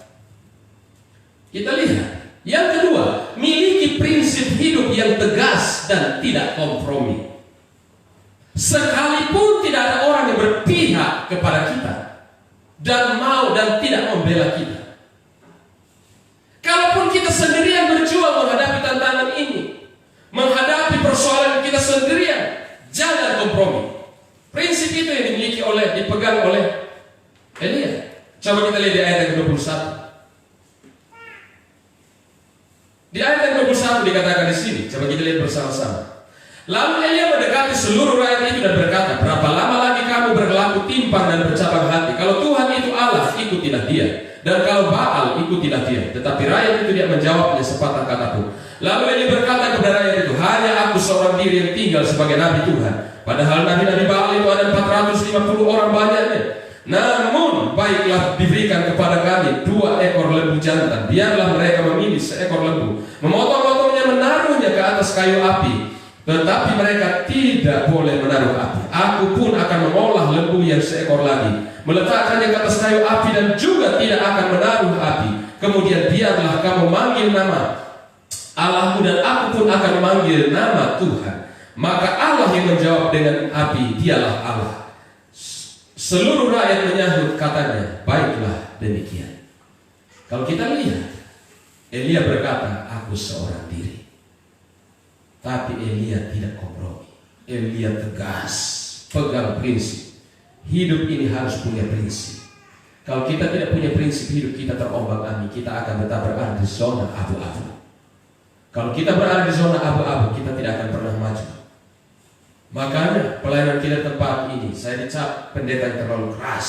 Kita lihat. Yang kedua, miliki prinsip hidup yang tegas dan tidak kompromi. Sekalipun tidak ada orang yang berpihak kepada kita dan mau dan tidak membela kita. Kalaupun kita sendirian berjuang menghadapi tantangan ini, menghadapi persoalan kita sendirian, jangan kompromi. Prinsip itu yang dipegang oleh Elia. Coba kita lihat di ayat yang ke-21. Di ayat yang ke-21 dikatakan di sini. Coba kita lihat bersama-sama. Lalu Elia mendekati seluruh rakyat itu dan berkata, berapa lama lagi kamu berlaku timpang dan bercabang hati? Kalau Tuhan itu Allah, ikutilah dia. Dan kalau Baal, ikutilah dia. Tetapi rakyat itu tidak menjawabnya sepatah kata pun. Lalu Elia berkata kepada rakyat itu, hanya aku seorang diri yang tinggal sebagai nabi Tuhan. Padahal nabi-nabi Baal itu ada 450 orang banyaknya. Namun baiklah diberikan kepada kami 2 ekor lembu jantan. Biarlah mereka memilih seekor lembu, memotong-motongnya, menaruhnya ke atas kayu api. Tetapi mereka tidak boleh menaruh api. Aku pun akan mengolah lembu yang seekor lagi, meletakkannya ke atas kayu api, dan juga tidak akan menaruh api. Kemudian biarlah kamu manggil nama Allahmu, dan aku pun akan memanggil nama Tuhan. Maka Allah yang menjawab dengan api, dialah Allah. Seluruh rakyat menyahut katanya, baiklah demikian. Kalau kita lihat, Elia berkata, aku seorang diri. Tapi Elia tidak kompromi. Elia tegas, pegang prinsip. Hidup ini harus punya prinsip. Kalau kita tidak punya prinsip hidup, kita terombang-ambing. Kita akan tetap berada di zona abu-abu. Kalau kita berada di zona abu-abu, kita tidak akan pernah maju. Makanya pelayanan kita tempat ini, saya dicap pendeta yang terlalu keras.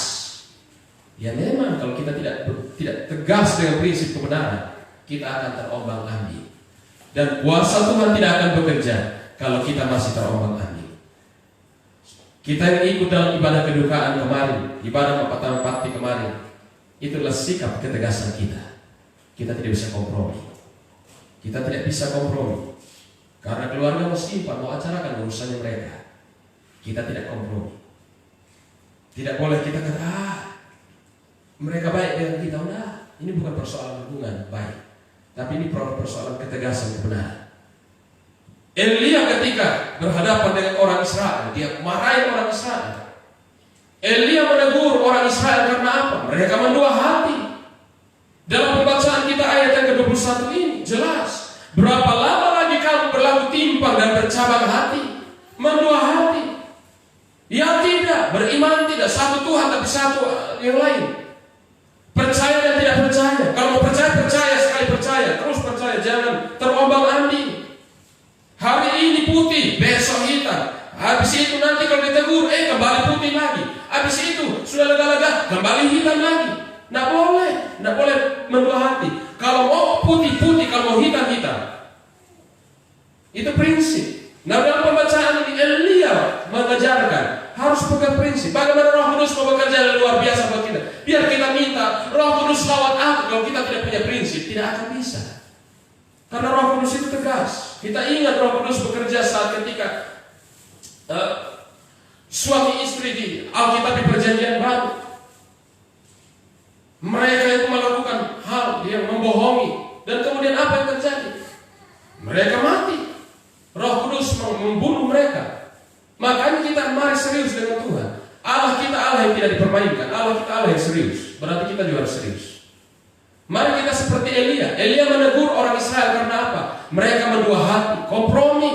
Ya memang kalau kita tidak tegas dengan prinsip kebenaran, kita akan terombang-ambing. Dan kuasa Tuhan tidak akan bekerja kalau kita masih terombang-ambing. Kita yang ikut dalam ibadah kedukaan kemarin, ibadah Mapatang-Pati kemarin, itulah sikap ketegasan kita. Kita tidak bisa kompromi. Kita tidak bisa kompromi. Karena keluarga mau simpan, mau acarakan urusannya mereka. Kita tidak kompromi. Tidak boleh kita kata, mereka baik dengan kita. Udah, ini bukan persoalan hubungan baik, tapi ini persoalan ketegasan kebenaran. Elia ketika berhadapan dengan orang Israel, dia marahi orang Israel. Elia menegur orang Israel karena apa? Mereka mendua hati. Dalam pembacaan kita ayat yang ke-21 ini jelas. Berapa lama lagi kamu berlaku timpang dan bercabang hati, mendua hati? Ya tidak, beriman tidak, satu Tuhan tapi satu yang lain. Percaya dan tidak percaya. Kalau mau percaya, percaya sekali percaya, terus percaya, jangan terombang-ambing. Hari ini putih, besok hitam. Habis itu nanti kalau ditegur, kembali putih lagi. Habis itu sudah lega-lega, kembali hitam lagi. Nggak boleh mendua hati. Kalau mau putih-putih, kalau mau hitam-hitam. Itu prinsip. Nah dalam pembacaan ini Elia mengajarkan harus pegang prinsip. Bagaimana Roh Kudus mau bekerja yang luar biasa buat kita. Biar kita minta Roh Kudus lawan aku. Kalau kita tidak punya prinsip, tidak akan bisa. Karena Roh Kudus itu tegas. Kita ingat Roh Kudus bekerja saat ketika suami istri di Alkitab di Perjanjian Baru. Mereka itu melakukan hal yang membohongi, dan kemudian apa yang terjadi? Mereka mati. Roh Kudus membunuh mereka. Makanya kita mari serius dengan Tuhan. Allah kita Allah yang tidak dipermainkan. Allah kita Allah yang serius. Berarti kita juga harus serius. Mari kita seperti Elia. Elia menegur orang Israel karena apa? Mereka mendua hati, kompromi.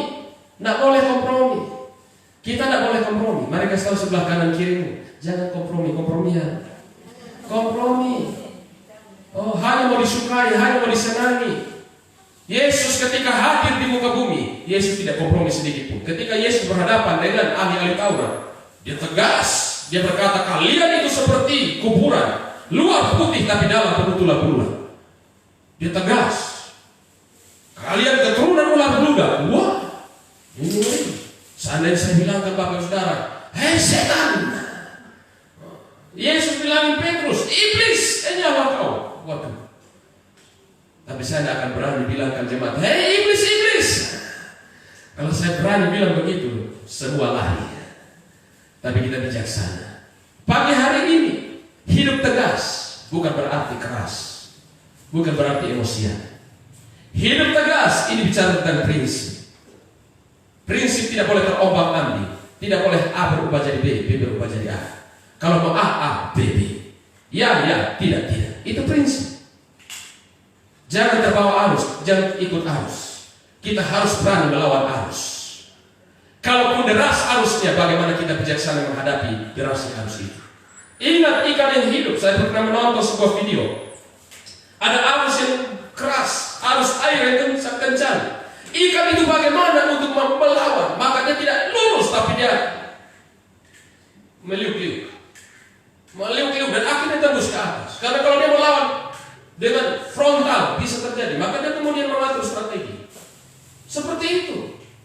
Tidak boleh kompromi. Kita tidak boleh kompromi. Mari kasih tahu sebelah kanan kirimu, jangan kompromi-kompromian. Kompromi. Oh, hanya mau disukai, hanya mau disenangi. Yesus ketika hadir di muka bumi, Yesus tidak kompromi sedikit pun. Ketika Yesus berhadapan dengan ahli-ahli Taurat, dia tegas, dia berkata, kalian itu seperti kuburan, luar putih tapi dalam penuh tulah-tulah. Dia tegas, kalian keturunan ular beludak. Wah, ini seandainya saya bilang ke Bapak Saudara, hei setan, Yesus bilangin Petrus, iblis, nyawa kau. Waduh. Tapi saya tidak akan berani bilangkan jemaat, hei iblis, iblis. Kalau saya berani bilang begitu, semua lari. Tapi kita bijaksana. Pagi hari ini, hidup tegas bukan berarti keras, bukan berarti emosian. Hidup tegas ini bicara tentang prinsip. Prinsip tidak boleh terombang-ambing. Tidak boleh A berubah jadi B, B berubah jadi A. Kalau mau A, B, B. Ya, tidak. Itu prinsip. Jangan terbawa arus, jangan ikut arus. Kita harus berani melawan arus. Kalaupun deras arusnya, bagaimana kita bijaksana menghadapi derasnya arus itu. Ingat ikan yang hidup. Saya pernah menonton sebuah video. Ada arus yang keras, arus air yang kencang. Ikan itu bagaimana untuk melawan? Maka dia tidak lurus, tapi dia meliuk-liuk dan akhirnya tembus ke atas. Karena kalau dia melawan dengan frontal bisa terjadi, maka dia kemudian mengatur strategi. Seperti itu.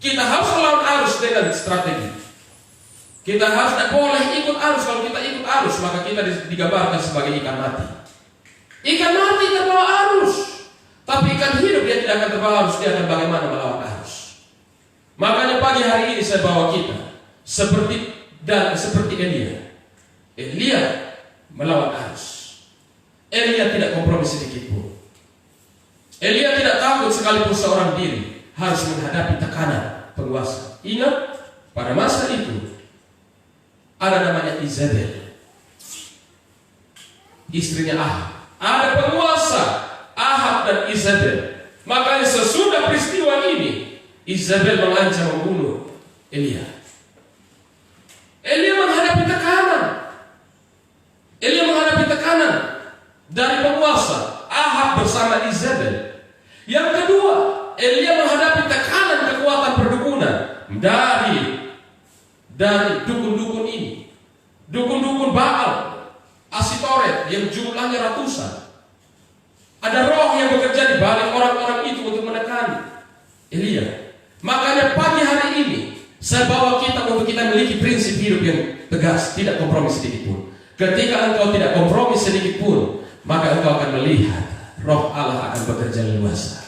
Kita harus melawan arus dengan strategi. Kita harus tidak boleh ikut arus. Kalau kita ikut arus, maka kita digambarkan sebagai ikan mati. Ikan mati terbawa arus. Tapi ikan hidup dia tidak akan terbawa arus. Dia akan bagaimana melawan arus. Makanya pagi hari ini saya bawa kita seperti Elia. Elia melawan arus. Elia tidak kompromi sedikit pun. Elia tidak takut sekalipun seorang diri harus menghadapi tekanan penguasa. Ingat, pada masa itu ada namanya Izabel, istrinya Ahab. Ada penguasa Ahab dan Izabel. Makanya sesudah peristiwa ini, Izabel mengancam membunuh Elia. Elia menghadapi tekanan dari penguasa Ahab bersama Izabel. Yang kedua, Elia menghadapi tekanan kekuatan perdukunan dari dukun-dukun ini, dukun-dukun Baal, Asitoret yang jumlahnya ratusan. Ada roh yang bekerja di balik orang-orang itu untuk menekan Elia. Makanya pagi hari ini saya bawa kita untuk kita memiliki prinsip hidup yang tegas, tidak kompromi sedikit pun. Ketika engkau tidak kompromi sedikit pun, maka engkau akan melihat roh Allah akan bekerja luas.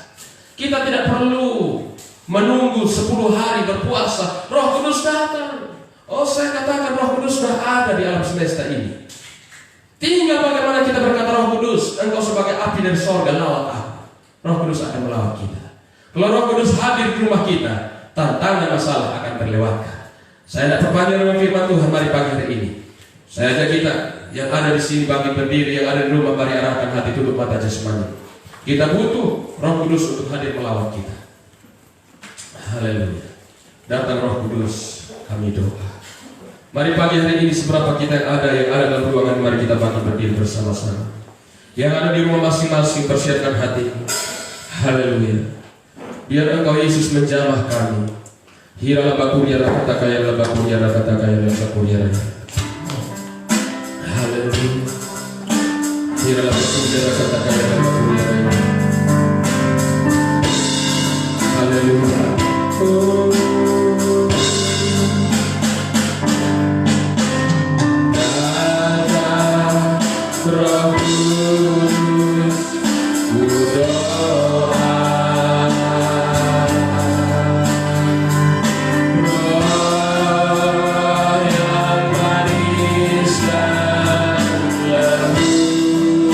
Kita tidak perlu menunggu 10 hari berpuasa, Roh Kudus datang. Oh, saya katakan Roh Kudus sudah ada di alam semesta ini. Tinggal bagaimana kita berkata, Roh Kudus, engkau sebagai api dari sorga, lawat aku. Roh Kudus akan melawat kita. Kalau Roh Kudus hadir di rumah kita, tantangan masalah akan terlewatkan. Saya tidak perpanjang dengan firman Tuhan mari pagi hari ini. Saya ajak kita yang ada di sini bagi berdiri, yang ada di rumah, mari arahkan hati, tutup mata jasmani. Kita butuh Roh Kudus untuk hadir melawat kita. Haleluya. Datang Roh Kudus, kami doa. Mari pagi hari ini seberapa kita yang ada dalam ruangan, mari kita bagi berdiri bersama-sama. Yang ada di rumah masing-masing, persiapkan hati. Haleluya. Biar Engkau Yesus menjamah kami. Hira labakuria rakata kaya labakuria rakata kaya labakuria rakata. Haleluya. Hira labakuria rakata kaya labakuria rakata. Haleluya. Roh Kudus, berdoa. Roh yang manis dan lembut,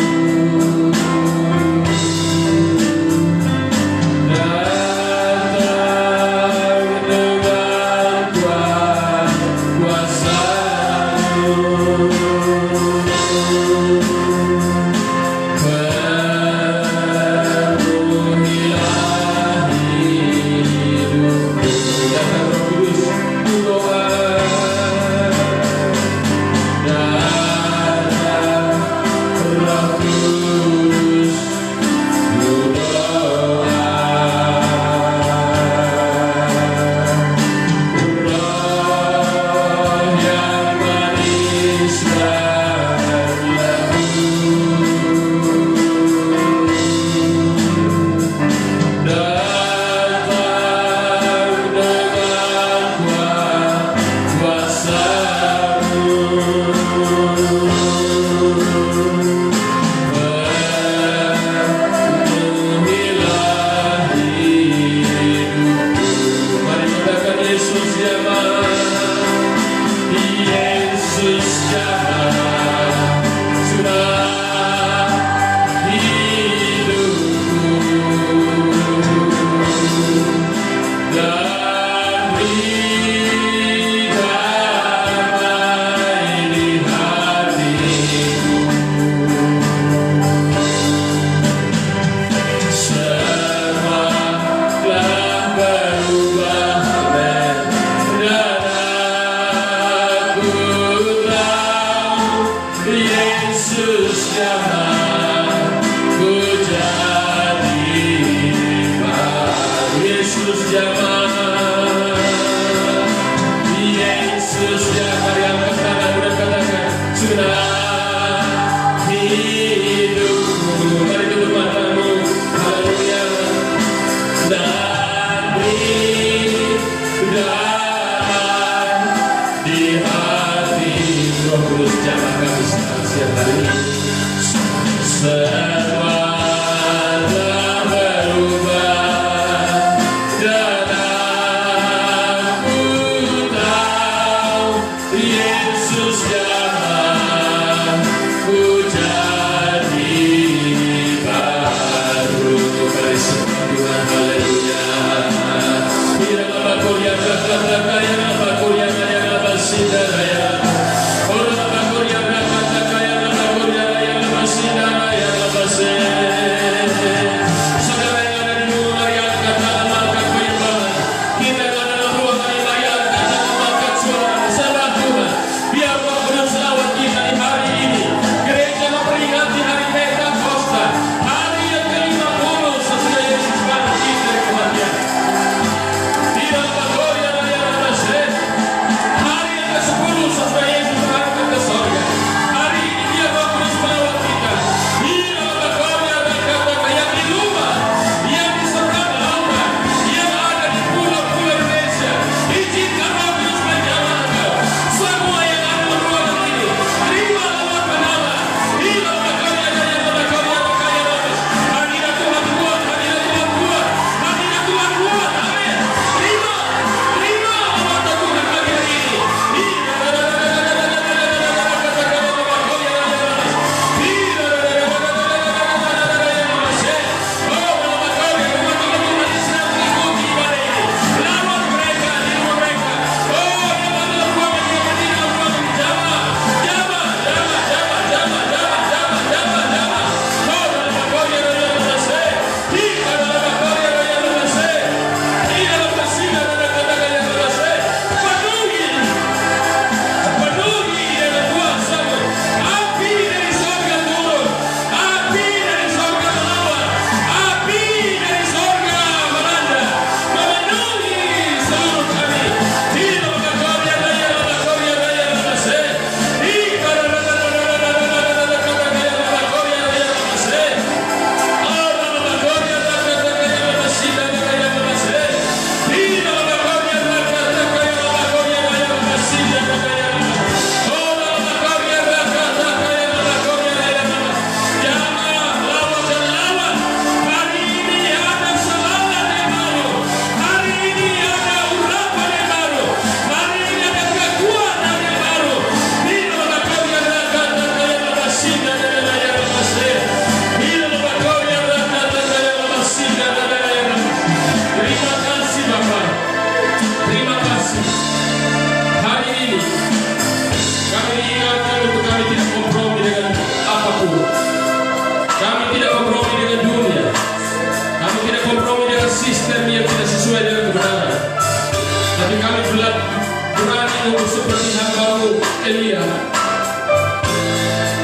Elia.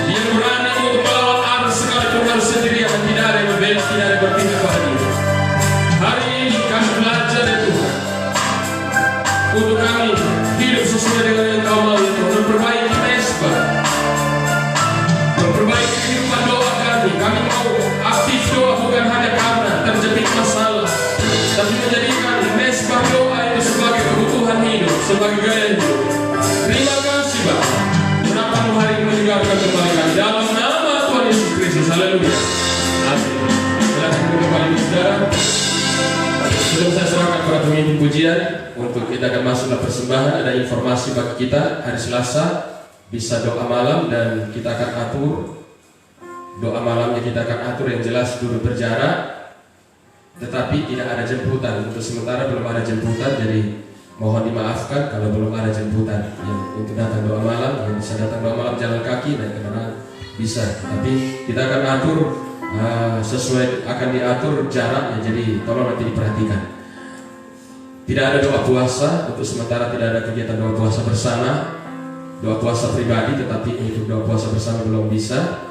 Dia berani untuk melawan arus sekalipun harus sendirian dan tidak ada yang membela, tidak ada yang berpihak pada dia. Hari ini kami belajar ya Tuhan, untuk kami hidup sesuai dengan yang Kau mau ya Tuhan, memperbaiki mesbah, memperbaiki kehidupan doa kami. Kami mau aktif doa bukan hanya karena terjepit masalah, tapi menjadikan mesbah doa itu sebagai kebutuhan hidup, sebagai gaya hidup. Terima kasih Bapak, kenapa hari ini meninggalkan kembali kami dalam nama Tuhan Yesus Kristus. Haleluya. Amin. Silakan duduk kembali saudara. Sebelum saya serahkan kepada pemimpin pujian untuk kita akan masuk ke persembahan, ada informasi bagi kita hari Selasa bisa doa malam dan kita akan atur doa malamnya, kita akan atur yang jelas duduk berjarak, tetapi tidak ada jemputan. Untuk sementara belum ada jemputan, jadi mohon dimaafkan kalau belum ada jemputan yang untuk datang doa malam. Yang bisa datang doa malam jalan kaki dan kendaraan bisa, tapi kita akan atur sesuai, akan diatur jaraknya, jadi tolong nanti diperhatikan. Tidak ada doa puasa untuk sementara, tidak ada kegiatan doa puasa bersama, doa puasa pribadi, tetapi untuk doa puasa bersama belum bisa.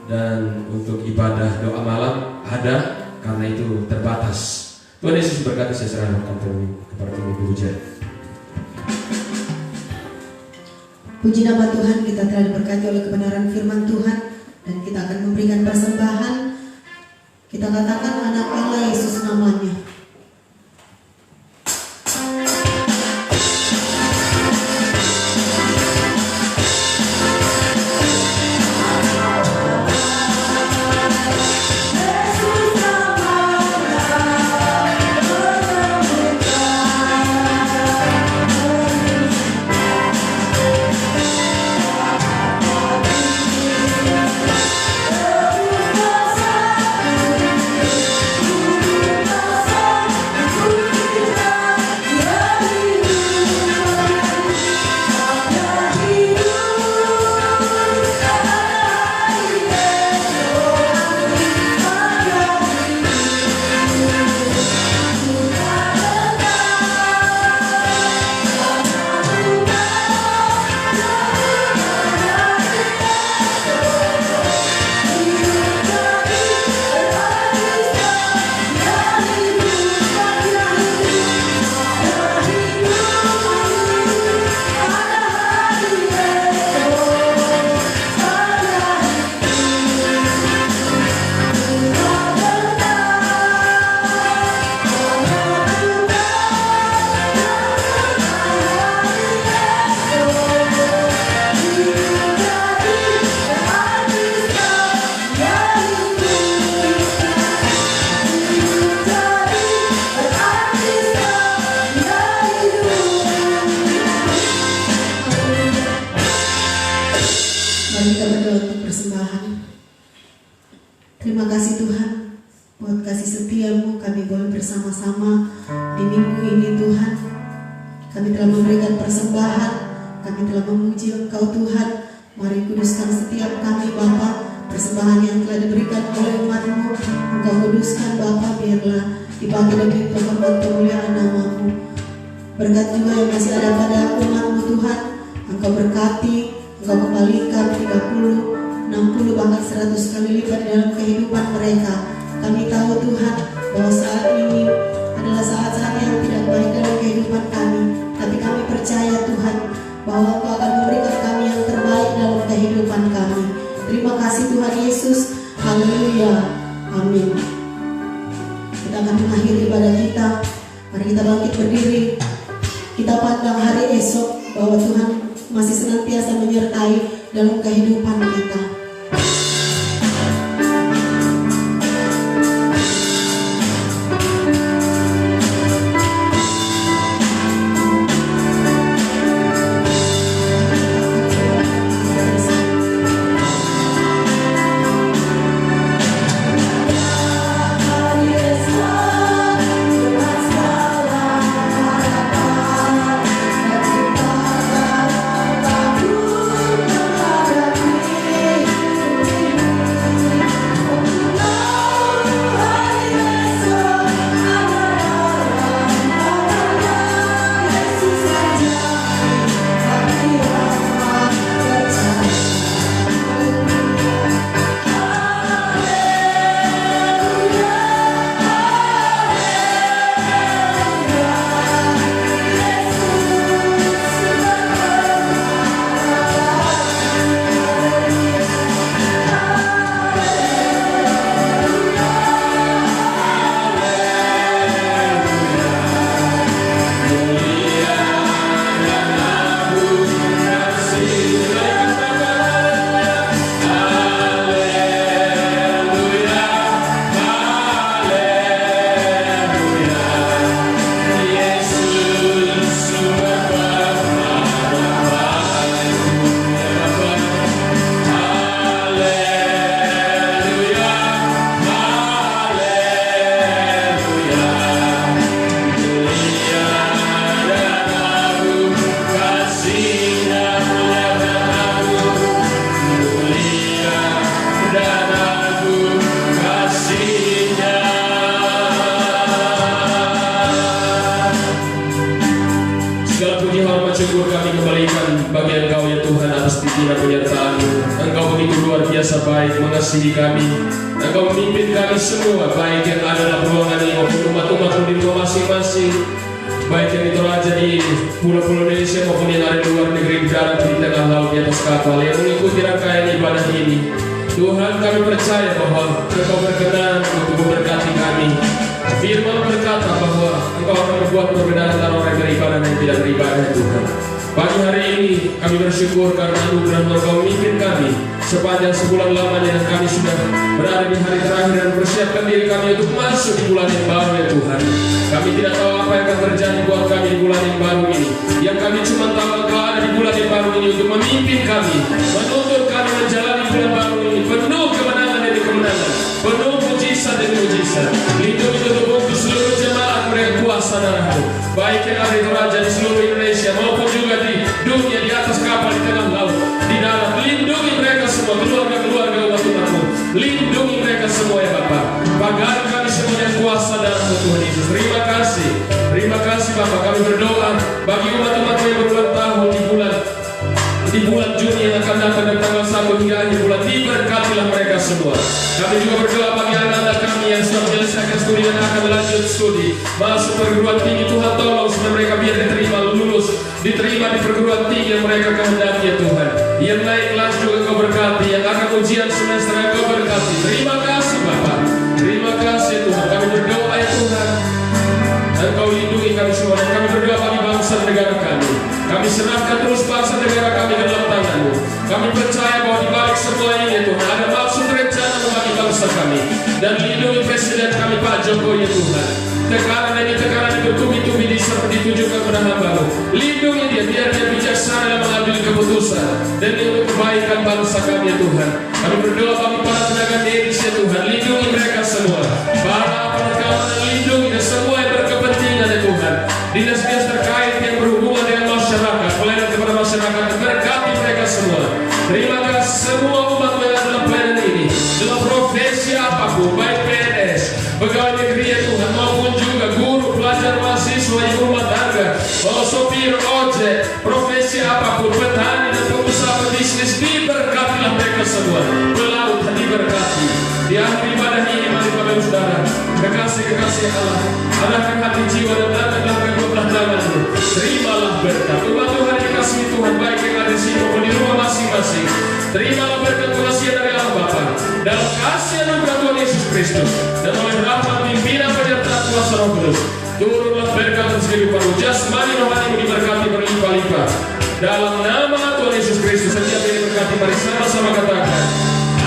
dan untuk ibadah doa malam ada, karena itu terbatas. Tuhan Yesus berkati, saya serahkan kepada Ibu Hujan. Puji nama Tuhan, kita telah diberkati oleh kebenaran firman Tuhan, dan kita akan memberikan persembahan. Kita katakan anak Allah Yesus namanya. Mari kita berdoa untuk persembahan. Terima kasih Tuhan buat kasih setia-Mu, kami boleh bersama-sama di minggu ini Tuhan. Kami telah memberikan persembahan, kami telah memuji Engkau Tuhan. Mari kuduskan setiap kami Bapa, persembahan yang telah diberikan oleh umat-Mu. Engkau kuduskan Bapa, biarlah dipakai demi penghormatan kemuliaan nama-Mu. Berkat juga yang masih ada pada umat-Mu Tuhan, Engkau berkati, Engkau kembalikan 30, 60 bahkan 100 kali lipat dalam kehidupan mereka. Kami tahu Tuhan bahwa saat ini adalah saat-saat yang tidak baik dalam kehidupan kami, tapi kami percaya Tuhan bahwa Engkau akan memberikan kami yang terbaik dalam kehidupan kami. Terima kasih Tuhan Yesus. Haleluya. Amin. Kita akan mengakhiri ibadah kita. Mari kita bangkit berdiri. Kita pandang hari esok bahwa Tuhan masih senantiasa menyertai dalam kehidupan kita. Syukur kami kembalikan bagi Engkau ya Tuhan atas pikiran penyertaan-Mu. Engkau begitu luar biasa. senantiasa baik mengasihi kami. Engkau memimpin kami semua, baik yang ada dalam ruangan ini maupun umat-umat di rumah masing-masing, baik yang itu aja di pulau-pulau Indonesia maupun yang ada di luar negeri, di darat, di tengah laut, di atas kapal yang mengikuti rangkaian ibadah ini. Tuhan, kami percaya bahwa Engkau berkenan untuk memberkati kami. Firman berkata bahwa Engkau akan membuat perbedaan antara orang yang beribadah dan yang tidak beribadah, Tuhan. Pagi hari ini kami bersyukur karena anugerah Engkau memimpin kami sepanjang sebulan lamanya, dan kami sudah berada di hari terakhir dan persiapkan diri kami untuk masuk di bulan yang baru, ya Tuhan. Kami tidak tahu apa yang akan terjadi buat kami di bulan yang baru ini. Yang kami cuma tahu Engkau ada di bulan yang baru ini untuk memimpin kami, menuntut kami menjalani bulan baru ini penuh kemenangan demi kemenangan, penuh mujizat demi mujizat. Lindungi tubuh untuk seluruh jemaat mereka kuasa darah-Mu, baik yang ada di Raja di seluruh Indonesia maupun juga di dunia, di atas kapal, di tengah laut, di darat. Lindungi mereka semua, keluarga-keluarga umat-Mu. Lindungi mereka semua, ya Bapa. Pagari kami semua yang kuasa darah-Mu, Tuhan Yesus. Terima kasih Bapa. Kami berdoa bagi umat-Mu yang berulang tahun di bulan Juni yang akan datang dari tanggal 1 hingga akhir bulan. Diberkatilah mereka semua. Kami juga berdoa bagi anak-anak kami yang sudah menyelesaikan studi dan akan lanjut studi masuk perguruan tinggi. Tuhan tolong supaya mereka biar diterima di perguruan tinggi yang mereka kehendaki, ya Tuhan. Yang naik kelas juga Kau berkati, yang akan ujian semester Kau berkati. Terima kasih Bapa. Terima kasih Tuhan. Kami berdoa, ya Tuhan, Engkau lindungi kami semua, dan kami berdoa bagi bangsa dan negara kami. Kami serahkan terus bangsa dan negara kami ke dalam tangan-Mu. Kami percaya bahwa di balik semua ini, ya Tuhan, ada maksud rencana bagi bangsa kami. Dan lindungi Presiden kami Pak Jokowi, ya Tuhan. Tekanan ini bertubi-tubi ditujukan kepada hamba-Mu. Lindungi dia, biar dia bijaksana dalam mengambil keputusan demi untuk kebaikan bangsa kami, ya Tuhan. Kami berdoa bagi para tenaga medis, ya Tuhan. Lindungi mereka semua. Para aparat keamanan lindungi, dan semua yang berkepentingan, ya Tuhan. Dinas-dinas terkait yang berhubungan dengan masyarakat, pelayanan kepada masyarakat, berkati mereka semua. Terima kasih semua umat yang ada dalam pelayanan ini, dalam profesi apapun, baik PNS, pegawai negeri, ya Tuhan, maupun juga guru, pelajar, mahasiswa, ibu rumah tangga, sopir ojek, profesi apapun, petani dan pengusaha pebisnis. Diberkatilah mereka semua. Pelaut diberkati. Di akhir ibadah ini, mari Bapak Ibu Saudara, kekasih Allah, arahkan hati jiwa dan angkatlah kedua belah tangan-Mu. Terimalah berkat umat Tuhan dikasihi Tuhan, baik yang ada di sini maupun di rumah masing-masing. Terimalah berkat pengasihan dari Allah Bapa, dalam kasih anugerah Tuhan Yesus Kristus, dan oleh rahmat pimpinan penyertaan kuasa Roh Kudus. Turunlah berkat atas kehidupan-Mu, jasmani rohani-Mu diberkati berlimpah-limpah. Dalam nama Tuhan Yesus Kristus, setiap yang diberkati, mari sama-sama katakan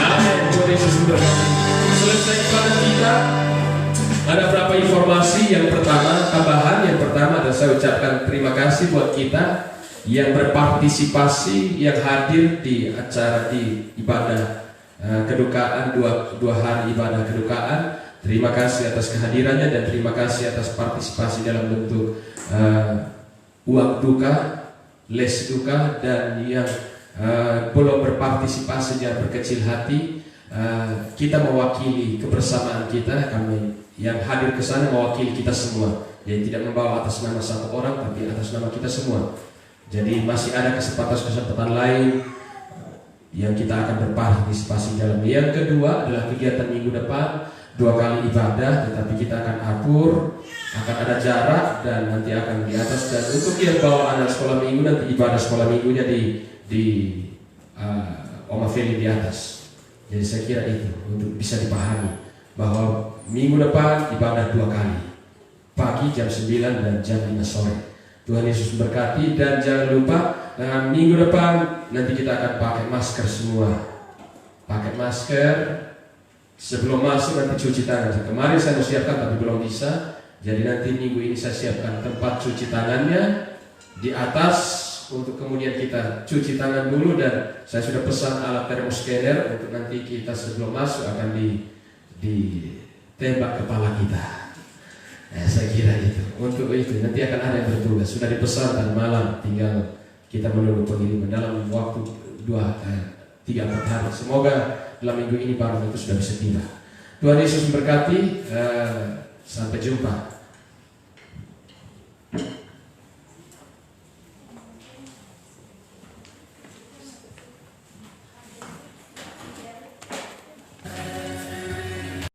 amin. Tuhan Yesus memberkati. Selesai ibadah kita, ada beberapa informasi. Yang pertama, tambahan yang pertama adalah saya ucapkan terima kasih buat kita yang berpartisipasi, yang hadir di acara di ibadah kedukaan, dua hari ibadah kedukaan. Terima kasih atas kehadirannya dan terima kasih atas partisipasi dalam bentuk uang duka, les duka, dan yang belum berpartisipasi jangan berkecil hati. Kita mewakili kebersamaan kita, kami yang hadir ke sana mewakili kita semua. Jadi tidak membawa atas nama satu orang, tapi atas nama kita semua. Jadi masih ada kesempatan lain yang kita akan berpartisipasi dalam. Yang kedua adalah kegiatan minggu depan, 2 kali ibadah, tetapi kita akan akur, akan ada jarak, dan nanti akan di atas. Dan untuk yang bawa anak sekolah minggu, nanti ibadah sekolah minggunya di Oma Feli di atas. Jadi saya kira itu untuk bisa dipahami bahwa minggu depan ibadah 2 kali, pagi jam 9 dan jam 5 sore. Tuhan Yesus berkati, dan jangan lupa minggu depan nanti kita akan pakai masker semua. Pakai masker sebelum masuk, nanti cuci tangan. Kemarin saya mau siapkan tapi belum bisa. Jadi nanti minggu ini saya siapkan tempat cuci tangannya di atas untuk kemudian kita cuci tangan dulu, dan saya sudah pesan alat thermoscanner untuk nanti kita sebelum masuk akan ditembak kepala kita. Saya kira itu. Untuk itu nanti akan ada yang bertugas. Sudah dipesan dan malam, tinggal kita menunggu pengiriman dalam waktu 3-4 hari. Semoga dalam minggu ini barang itu sudah bisa tiba. Tuhan Yesus memberkati. Sampai jumpa.